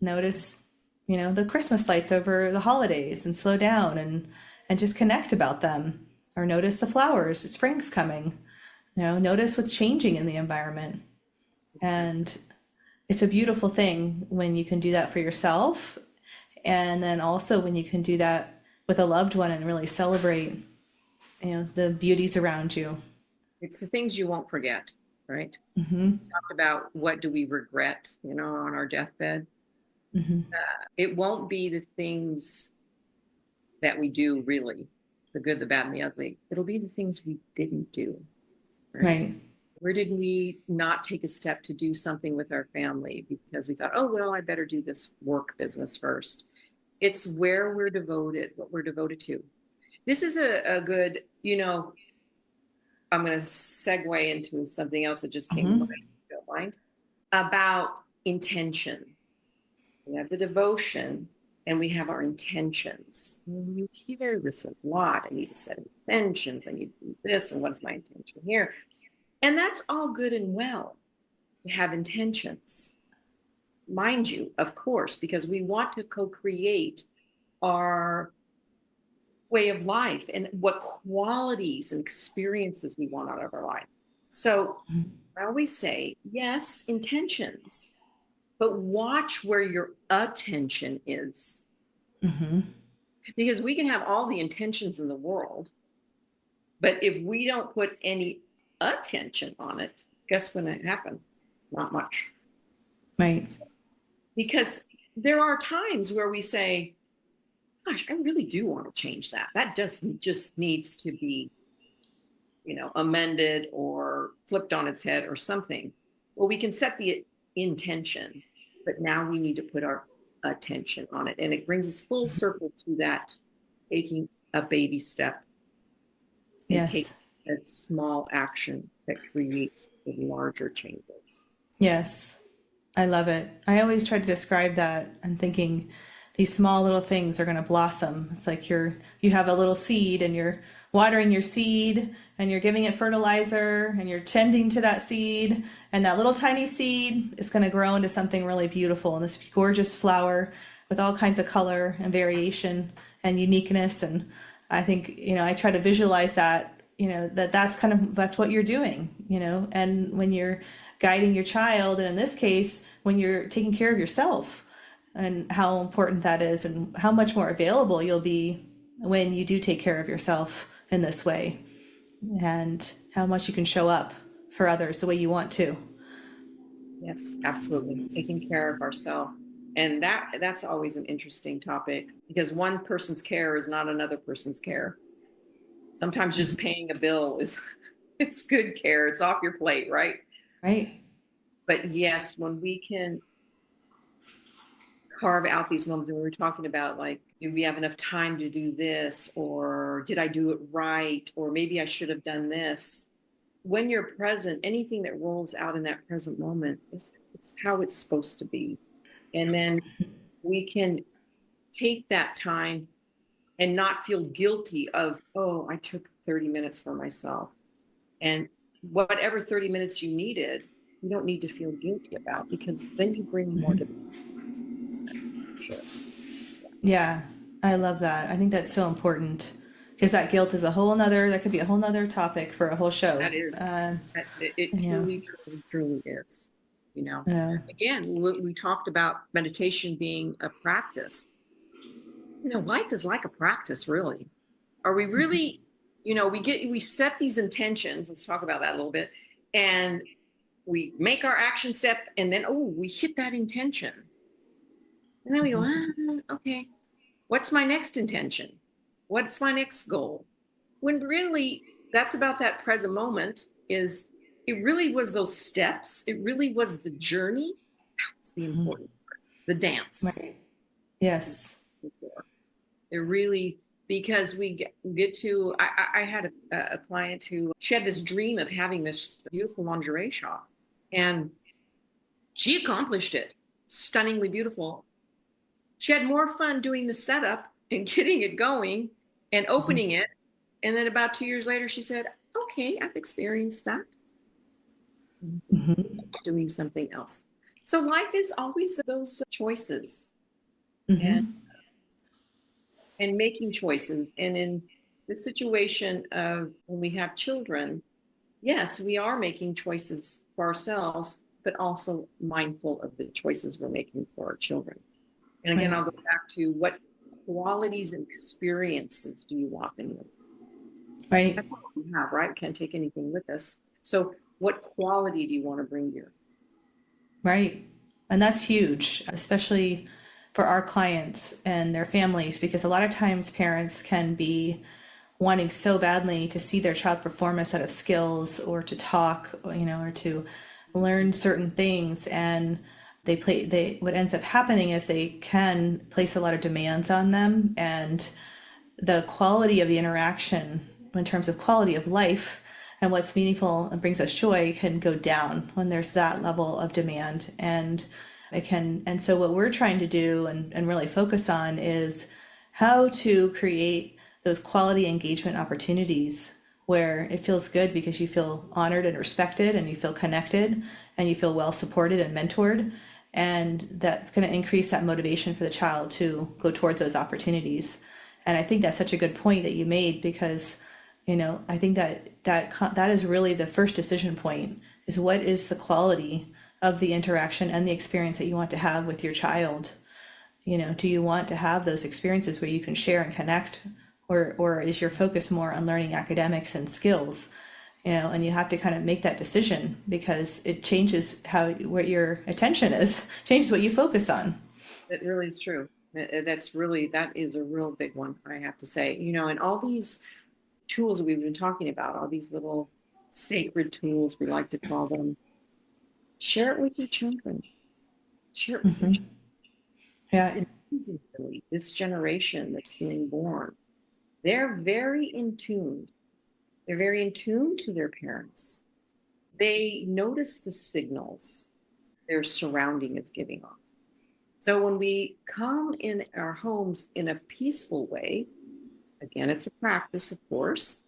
C: Notice, the Christmas lights over the holidays, and slow down and just connect about them. Or notice the flowers, spring's coming. Notice what's changing in the environment. And it's a beautiful thing when you can do that for yourself. And then also when you can do that with a loved one and really celebrate, the beauties around you.
B: It's the things you won't forget, right? We talked about what do we regret, on our deathbed. It won't be the things that we do, really, the good, the bad, and the ugly. It'll be the things we didn't do. Right. Where did we not take a step to do something with our family because we thought, oh, well, I better do this work business first. It's where we're devoted, what we're devoted to. This is a good, I'm going to segue into something else that just came to mind, if you don't mind, about intention. We have the devotion and we have our intentions. You hear this a lot. I need to set intentions. I need to do this. And what's my intention here? And that's all good and well to have intentions. Mind you, of course, because we want to co-create our way of life and what qualities and experiences we want out of our life. So I always say, yes, intentions, but watch where your attention is. Because we can have all the intentions in the world, but if we don't put any attention on it, guess when it happens? Not much.
C: Right.
B: Because there are times where we say, gosh, I really do want to change that. That just needs to be, amended or flipped on its head or something. Well, we can set the intention, but now we need to put our attention on it. And it brings us full circle to that, taking a baby step. And take a small action that creates the larger changes.
C: Yes. I love it. I always try to describe that and thinking these small little things are going to blossom. It's like you have a little seed and you're watering your seed and you're giving it fertilizer and you're tending to that seed, and that little tiny seed is going to grow into something really beautiful, and this gorgeous flower with all kinds of color and variation and uniqueness. And I think, I try to visualize that that's what you're doing, and when you're guiding your child, and in this case, when you're taking care of yourself, and how important that is, and how much more available you'll be when you do take care of yourself in this way, and how much you can show up for others the way you want to.
B: Yes, absolutely. Taking care of ourselves. And that's always an interesting topic because one person's care is not another person's care. Sometimes just paying a bill is it's good care. It's off your plate, right?
C: Right.
B: But yes, when we can carve out these moments, and we were talking about like, do we have enough time to do this, or did I do it right, or maybe I should have done this. When you're present, anything that rolls out in that present moment it's how it's supposed to be. And then we can take that time and not feel guilty of, oh, I took 30 minutes for myself. And whatever 30 minutes you needed, you don't need to feel guilty about, because then you bring more to the sure.
C: Yeah, I love that. I think that's so important, because that guilt is that could be a whole nother topic for a whole show.
B: That is, it
C: Yeah.
B: truly, truly, truly is.
C: Yeah.
B: Again, we talked about meditation being a practice. Life is like a practice, really. Are we really, we set these intentions. Let's talk about that a little bit. And we make our action step, and then, we hit that intention. And then we go, okay, what's my next intention? What's my next goal? When really that's about that present moment. It really was those steps. It really was the journey. That's the important part. The dance.
C: Right. Yes.
B: It really, because we get to, I had a client who, she had this dream of having this beautiful lingerie shop, and she accomplished it. Stunningly beautiful. She had more fun doing the setup and getting it going and opening it. And then about 2 years later, she said, okay, I've experienced that. Doing something else. So life is always those choices. And making choices. And in the situation of when we have children, yes, we are making choices for ourselves, but also mindful of the choices we're making for our children. And again, I'll go back to, what qualities and experiences do you want in them?
C: Right.
B: That's what we have, right? We can't take anything with us. So what quality do you want to bring here?
C: Right. And that's huge, especially for our clients and their families, because a lot of times parents can be wanting so badly to see their child perform a set of skills, or to talk, or to learn certain things. And what ends up happening is they can place a lot of demands on them, and the quality of the interaction in terms of quality of life and what's meaningful and brings us joy can go down when there's that level of demand. And so what we're trying to do and really focus on is how to create those quality engagement opportunities where it feels good because you feel honored and respected, and you feel connected, and you feel well supported and mentored. And that's going to increase that motivation for the child to go towards those opportunities. And I think that's such a good point that you made, because I think that is really the first decision point, is what is the quality of the interaction and the experience that you want to have with your child. Do you want to have those experiences where you can share and connect, or is your focus more on learning academics and skills? And you have to kind of make that decision, because it changes what your attention is, changes what you focus on.
B: It really is true. That is a real big one, I have to say. And all these tools that we've been talking about, all these little sacred tools, we like to call them, share it with your children. Share it with your children.
C: Yeah.
B: It's amazing, really. This generation that's being born, they're very in tune. They're very in tune to their parents. They notice the signals their surrounding is giving off. So when we come in our homes in a peaceful way, again, it's a practice, of course,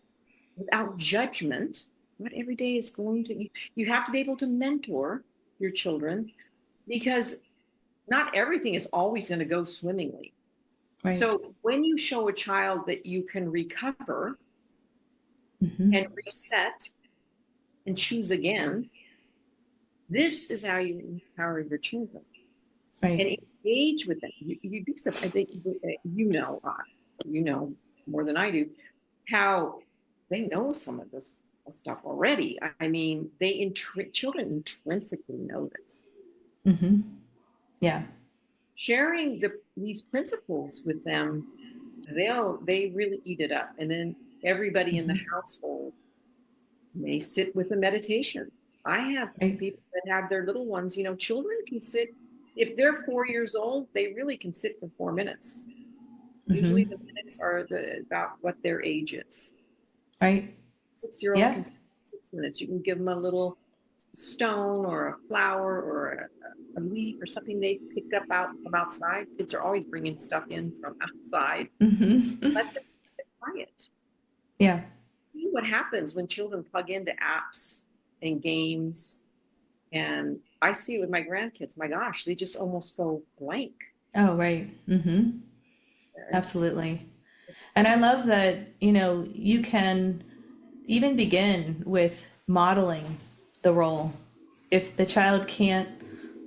B: without judgment. Not every day is going to, you have to be able to mentor your children, because not everything is always going to go swimmingly.
C: Right.
B: So when you show a child that you can recover,
C: Mm-hmm.
B: and reset and choose again. This is how you empower your children and
C: Right.
B: engage with them. You'd be surprised. I think you know more than I do how they know some of this stuff already. I mean, children intrinsically know this.
C: Mm-hmm. Yeah.
B: Sharing these principles with them, they really eat it up, and then everybody in the
C: Mm-hmm.
B: household may sit with a meditation. I have
C: Right.
B: people that have their little ones. Children can sit if they're 4 years old. They really can sit for 4 minutes. Usually,
C: Mm-hmm.
B: the minutes are about what their age is.
C: Right.
B: 6-year-old
C: Yeah.
B: can sit 6 minutes. You can give them a little stone or a flower or a leaf or something they picked up from outside. Kids are always bringing stuff in from outside.
C: Mm-hmm.
B: Let them sit quiet.
C: Yeah.
B: See what happens when children plug into apps and games. And I see it with my grandkids. My gosh, they just almost go blank.
C: Oh, right. Mm-hmm.
B: It's,
C: Absolutely.
B: it's
C: And I love that, you can even begin with modeling the role. If the child can't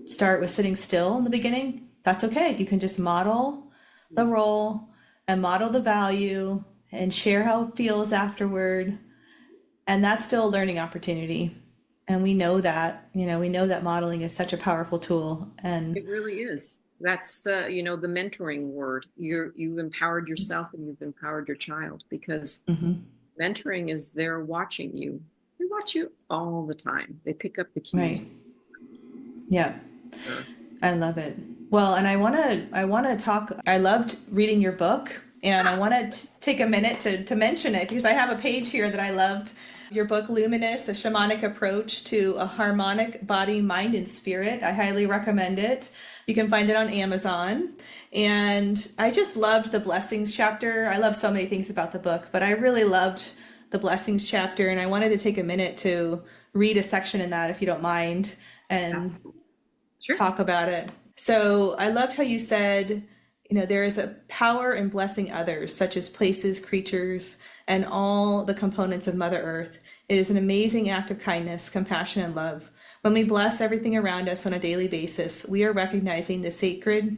C: start with sitting still in the beginning, that's okay. You can just model the role and model the value and share how it feels afterward. And that's still a learning opportunity. And we know that modeling is such a powerful tool. And
B: It really is. That's the mentoring word. You've empowered yourself and you've empowered your child, because
C: mhm,
B: mentoring is they're watching you. They watch you all the time. They pick up the
C: right.
B: cues.
C: Yeah.
B: Sure.
C: I love it. Well, and I want to talk. I loved reading your book, and I want to take a minute to mention it because I have a page here that I loved. Your book, Luminous, a Shamanic Approach to a Harmonic Body, Mind, and Spirit. I highly recommend it. You can find it on Amazon. And I just loved the blessings chapter. I love so many things about the book, but I really loved the blessings chapter, and I wanted to take a minute to read a section in that, if you don't mind, and
B: Absolutely. Sure.
C: talk about it. So I loved how you said, there is a power in blessing others, such as places, creatures, and all the components of Mother Earth. It is an amazing act of kindness, compassion, and love. When we bless everything around us on a daily basis, we are recognizing the sacred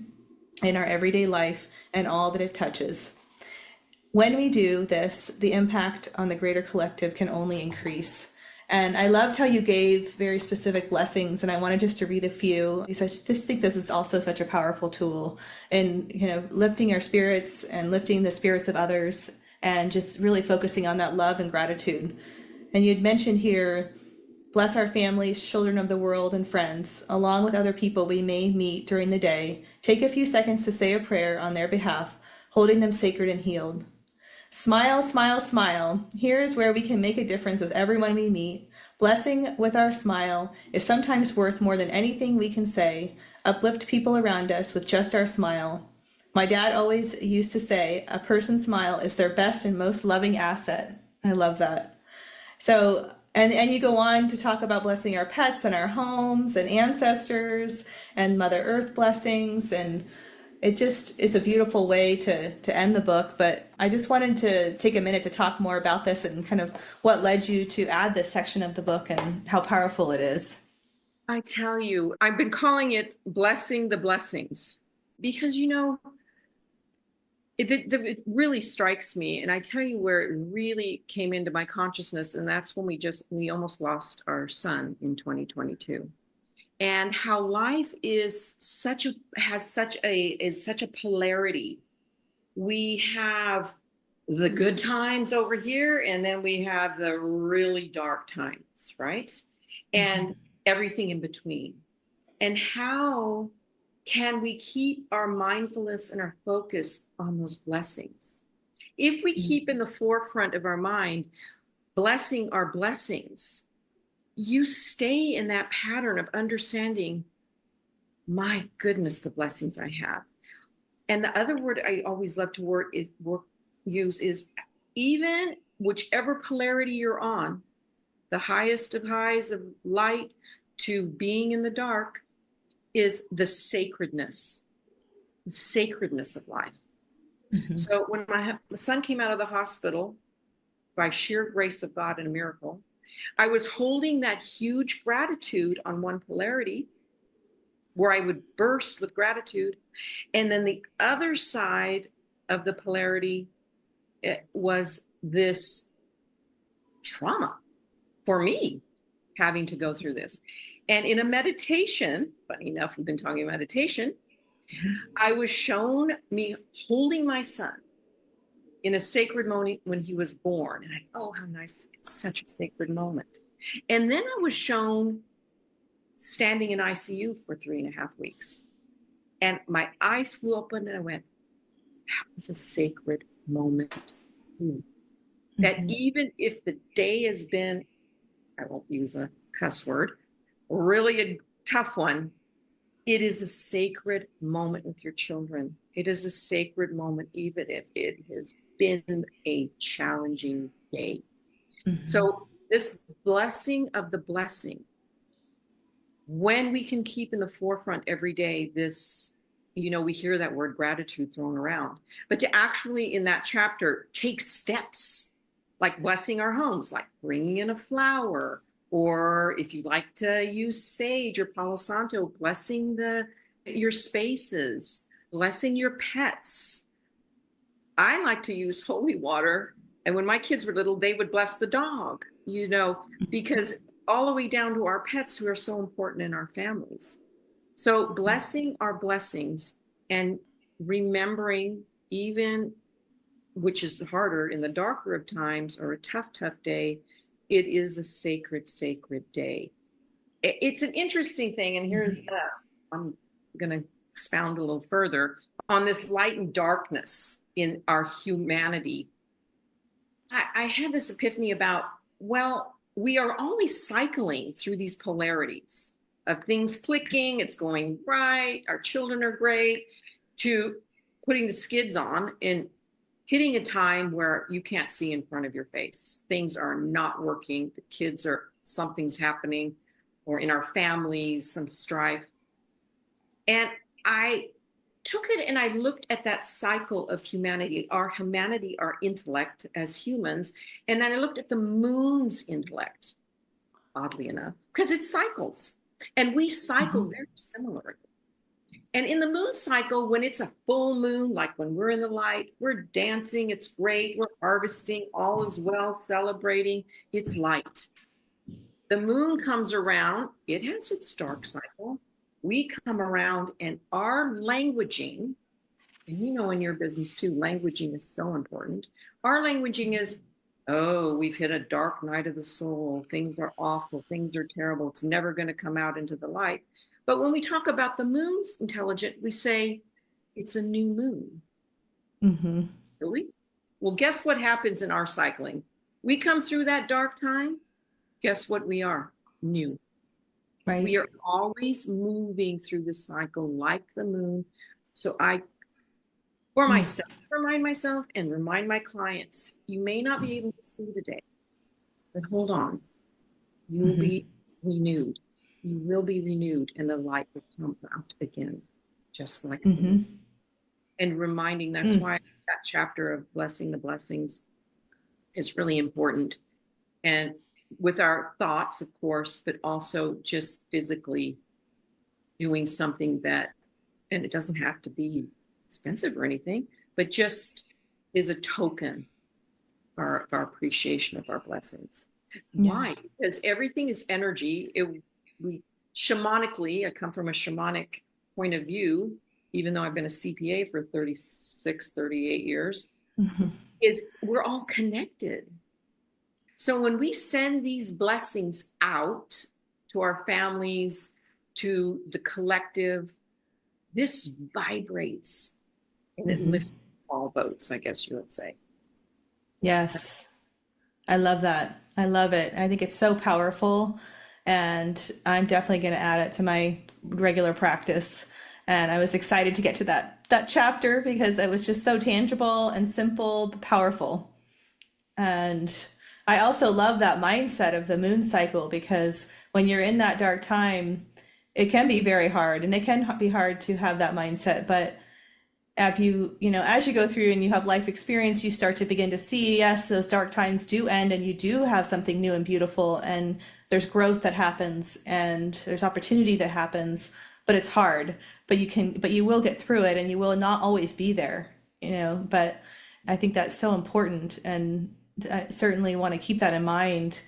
C: in our everyday life and all that it touches. When we do this, the impact on the greater collective can only increase. And I loved how you gave very specific blessings, and I wanted just to read a few because I just think this is also such a powerful tool in lifting our spirits and lifting the spirits of others, and just really focusing on that love and gratitude. And you'd mentioned here, bless our families, children of the world, and friends, along with other people we may meet during the day. Take a few seconds to say a prayer on their behalf, holding them sacred and healed. Smile, smile, smile. Here is where we can make a difference with everyone we meet. Blessing with our smile is sometimes worth more than anything we can say. Uplift people around us with just our smile. My dad always used to say, a person's smile is their best and most loving asset. I love that. So, and you go on to talk about blessing our pets and our homes and ancestors and Mother Earth blessings, and it's a beautiful way to end the book. But I just wanted to take a minute to talk more about this and kind of what led you to add this section of the book and how powerful it is.
B: I tell you, I've been calling it blessing the blessings because, it really strikes me. And I tell you where it really came into my consciousness. And that's when we almost lost our son in 2022. And how life is such a polarity. We have the good times over here, and then we have the really dark times, right? And everything in between. And how can we keep our mindfulness and our focus on those blessings? If we keep in the forefront of our mind blessing our blessings, you stay in that pattern of understanding, my goodness, the blessings I have. And the other word I always love to use is, even whichever polarity you're on, the highest of highs of light to being in the dark, is the sacredness of life.
C: Mm-hmm.
B: So when my son came out of the hospital, by sheer grace of God and a miracle. I was holding that huge gratitude on one polarity where I would burst with gratitude. And then the other side of the polarity, it was this trauma for me having to go through this. And in a meditation, funny enough, we've been talking meditation, I was shown me holding my son in a sacred moment when he was born. And oh, how nice. It's such a sacred moment. And then I was shown standing in ICU for 3.5 weeks. And my eyes flew open and I went, that was a sacred moment. That even if the day has been, I won't use a cuss word, really a tough one, it is a sacred moment with your children. It is a sacred moment, even if it has been a challenging day. So this blessing of the blessing, when we can keep in the forefront every day, this, we hear that word gratitude thrown around, but to actually in that chapter take steps like blessing our homes, like bringing in a flower, or if you like to use sage or Palo Santo, blessing your spaces, blessing your pets. I like to use holy water. And when my kids were little, they would bless the dog, because all the way down to our pets who are so important in our families. So blessing our blessings and remembering, even, which is harder in the darker of times or a tough day, it is a sacred, sacred day. It's an interesting thing. And here's, I'm going to expound a little further on this light and darkness in our humanity. I had this epiphany about, we are always cycling through these polarities of things clicking, it's going right, our children are great, to putting the skids on and hitting a time where you can't see in front of your face. Things are not working. The kids something's happening, or in our families, some strife. And I took it and I looked at that cycle of humanity, our intellect as humans. And then I looked at the moon's intellect, oddly enough, because it cycles. And we cycle very similarly. And in the moon cycle, when it's a full moon, like when we're in the light, we're dancing, it's great, we're harvesting, all is well, celebrating, it's light. The moon comes around, it has its dark cycle. We come around and our languaging, and in your business too, languaging is so important. Our languaging is, oh, we've hit a dark night of the soul. Things are awful. Things are terrible. It's never going to come out into the light. But when we talk about the moon's intelligent, we say it's a new moon. Really? Well, guess what happens in our cycling? We come through that dark time. Guess what we are? New.
C: Right.
B: We are always moving through the cycle like the moon. So for myself, remind myself and remind my clients, you may not be able to see today, but hold on. You will be renewed. You will be renewed and the light will come out again, just like the moon. And reminding, that's why that chapter of blessing the blessings is really important. And with our thoughts, of course, but also just physically doing something and it doesn't have to be expensive or anything, but just is a token of our appreciation of our blessings. Why? Because everything is energy. Shamanically, I come from a shamanic point of view, even though I've been a CPA for 38 years, is we're all connected. So when we send these blessings out to our families, to the collective, this vibrates and it lifts all boats, I guess you would say.
C: Yes. I love that. I love it. I think it's so powerful. And I'm definitely going to add it to my regular practice. And I was excited to get to that chapter because it was just so tangible and simple, but powerful. And I also love that mindset of the moon cycle, because when you're in that dark time, it can be very hard, and it can be hard to have that mindset. But as as you go through and you have life experience, you start to begin to see, yes, those dark times do end and you do have something new and beautiful, and there's growth that happens and there's opportunity that happens, but it's hard, but you will get through it, and you will not always be there, but I think that's so important. And I certainly want to keep that in mind,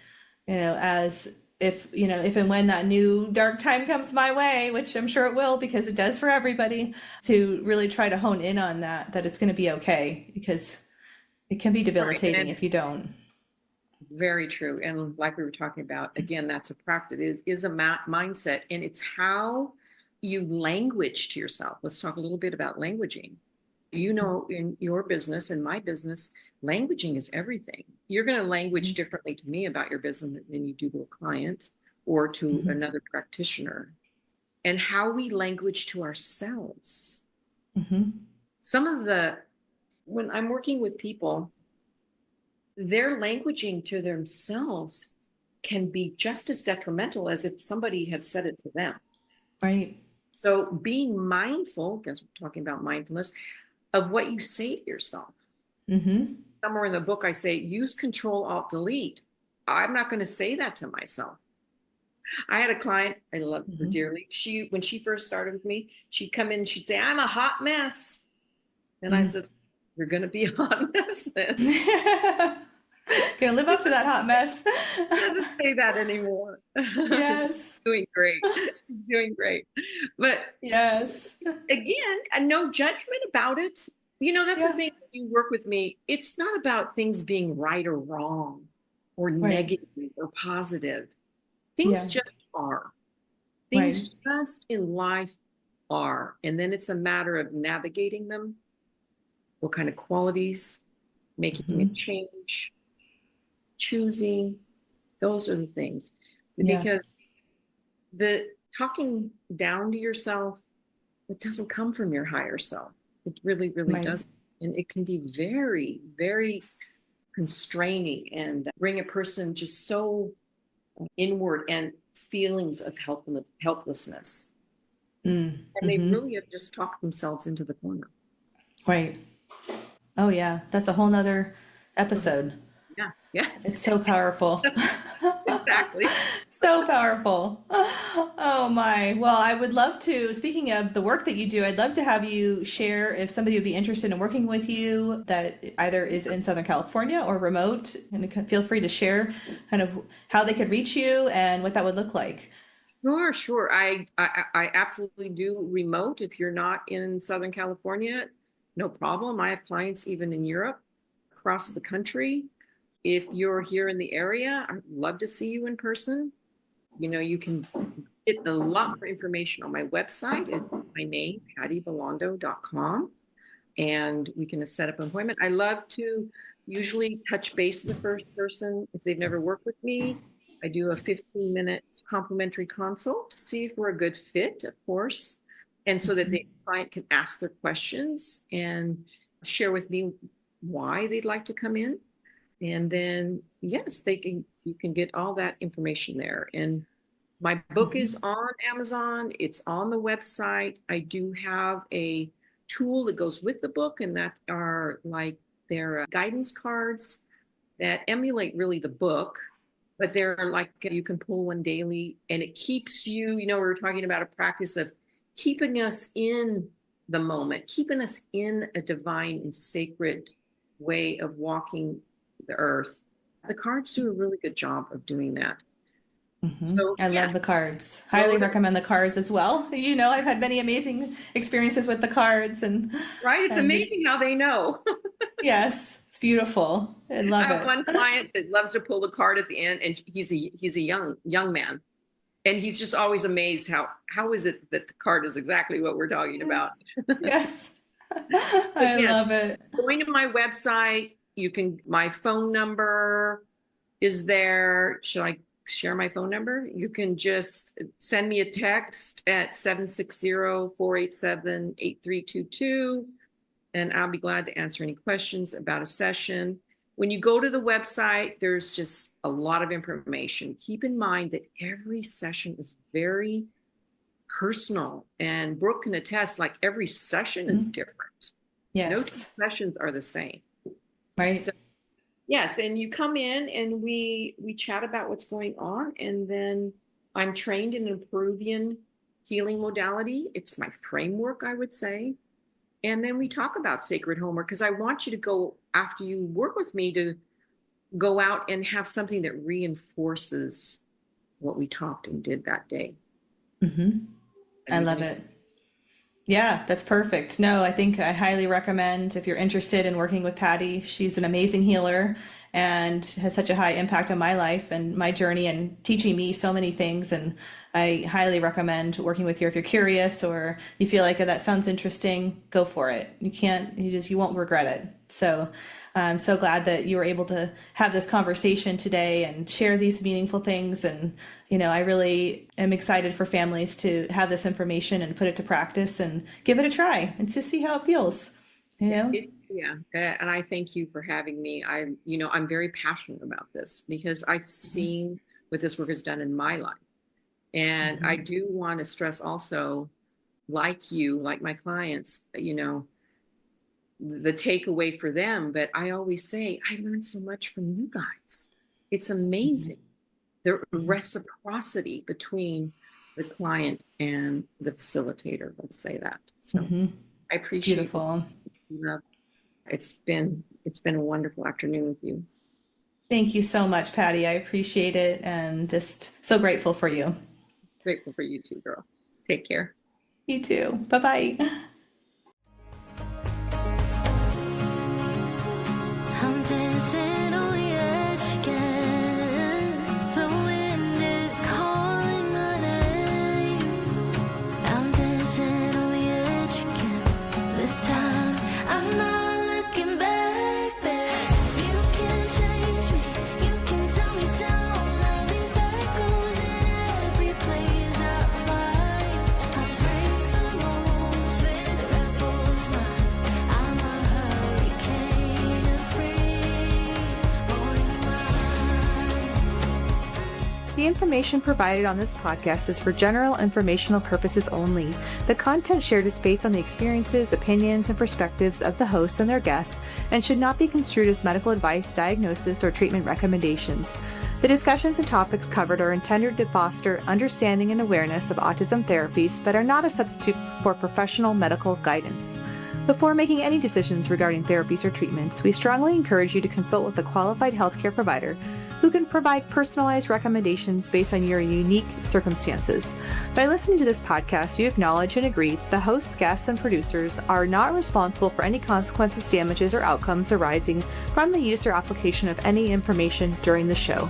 C: as if and when that new dark time comes my way, which I'm sure it will, because it does for everybody, to really try to hone in on that it's going to be okay, because it can be debilitating if you don't.
B: Very true. And like we were talking about, again, that's a practice, is a mindset, and it's how you language to yourself. Let's talk a little bit about languaging. In your business and my business, languaging is everything. You're going to language differently to me about your business than you do to a client or to another practitioner. And how we language to ourselves. When I'm working with people, their languaging to themselves can be just as detrimental as if somebody had said it to them.
C: Right.
B: So being mindful, because we're talking about mindfulness, of what you say to yourself. Somewhere in the book, I say, use Control-Alt-Delete. I'm not going to say that to myself. I had a client, I love her dearly. When she first started with me, she'd come in and she'd say, I'm a hot mess. And I said, you're going to be a hot mess then.
C: Gonna live up to that hot mess.
B: Doesn't say that anymore.
C: Yes.
B: She's doing great. She's doing great. But
C: yes,
B: again, no judgment about it. That's the thing. When you work with me, it's not about things being right or wrong or negative or positive. Things just are. Things just in life are. And then it's a matter of navigating them. What kind of qualities, making a change, choosing. Those are the things. Because the talking down to yourself, it doesn't come from your higher self. It really, really doesn't. And it can be very, very constraining and bring a person just so inward and feelings of helplessness. And they really have just talked themselves into the corner.
C: Right. Oh yeah, that's a whole nother episode.
B: Yeah.
C: It's so powerful.
B: Exactly.
C: So powerful. Oh my. Well, I would love to, speaking of the work that you do, I'd love to have you share, if somebody would be interested in working with you that either is in Southern California or remote, and feel free to share kind of how they could reach you and what that would look like.
B: Sure. I absolutely do remote. If you're not in Southern California, no problem. I have clients even in Europe, across the country. If you're here in the area, I'd love to see you in person. You can get a lot more information on my website. It's my name, pattybellando.com. And we can set up an appointment. I love to usually touch base with the first person if they've never worked with me. I do a 15-minute complimentary consult to see if we're a good fit, of course, and so that the client can ask their questions and share with me why they'd like to come in. And then, yes, you can get all that information there. And my book is on Amazon. It's on the website. I do have a tool that goes with the book, and that are they're guidance cards that emulate really the book, but they're you can pull one daily, and it keeps you, we were talking about a practice of keeping us in the moment, keeping us in a divine and sacred way of walking the earth. The cards do a really good job of doing that. So
C: I love the cards. Highly recommend the cards as well. I've had many amazing experiences with the cards, and
B: it's amazing how they know.
C: Yes, it's beautiful. I love it.
B: I have one client that loves to pull the card at the end, and he's a young man, and he's just always amazed how is it that the card is exactly what we're talking about.
C: Yes, I love it.
B: Going to my website, my phone number is there. Should I share my phone number? You can just send me a text at 760-487-8322, and I'll be glad to answer any questions about a session. When you go to the website, there's just a lot of information. Keep in mind that every session is very personal, and Brooke can attest, every session is different. No
C: Yes.
B: two sessions are the same.
C: Right.
B: So, yes, and you come in and we chat about what's going on, and then I'm trained in a Peruvian healing modality. It's my framework, I would say. And then we talk about sacred homework because I want you to go, after you work with me, to go out and have something that reinforces what we talked and did that day.
C: Mm-hmm. I love it. Yeah, that's perfect. No, I think I highly recommend if you're interested in working with Patty. She's an amazing healer and has such a high impact on my life and my journey and teaching me so many things. And I highly recommend working with her. If you're curious or you feel like, oh, that sounds interesting, go for it. You won't regret it. So I'm so glad that you were able to have this conversation today and share these meaningful things. And, I really am excited for families to have this information and put it to practice and give it a try and to see how it feels,
B: Yeah, and I thank you for having me. I'm very passionate about this because I've seen what this work has done in my life. And I do want to stress also, like you, like my clients, the takeaway for them. But I always say, I learned so much from you guys. It's amazing. The reciprocity between the client and the facilitator, let's say that. So I appreciate it.
C: Beautiful.
B: It's been a wonderful afternoon with you.
C: Thank you so much, Patty. I appreciate it and just so grateful for you.
B: Grateful for you too, girl. Take care.
C: You too. Bye-bye.
D: I'm dancing on the edge again. The wind is calling my name. I'm dancing on the edge again. This time I'm not looking back, babe. You can change me, you can tell me down. I'll be back in every place I fly. I break the rules with the rebel's mind. I'm a hurricane of free, morning mind.
A: The information provided on this podcast is for general informational purposes only. The content shared is based on the experiences, opinions, and perspectives of the hosts and their guests and should not be construed as medical advice, diagnosis, or treatment recommendations. The discussions and topics covered are intended to foster understanding and awareness of autism therapies, but are not a substitute for professional medical guidance. Before making any decisions regarding therapies or treatments, we strongly encourage you to consult with a qualified healthcare provider who can provide personalized recommendations based on your unique circumstances. By listening to this podcast, you acknowledge and agree that the hosts, guests, and producers are not responsible for any consequences, damages, or outcomes arising from the use or application of any information during the show.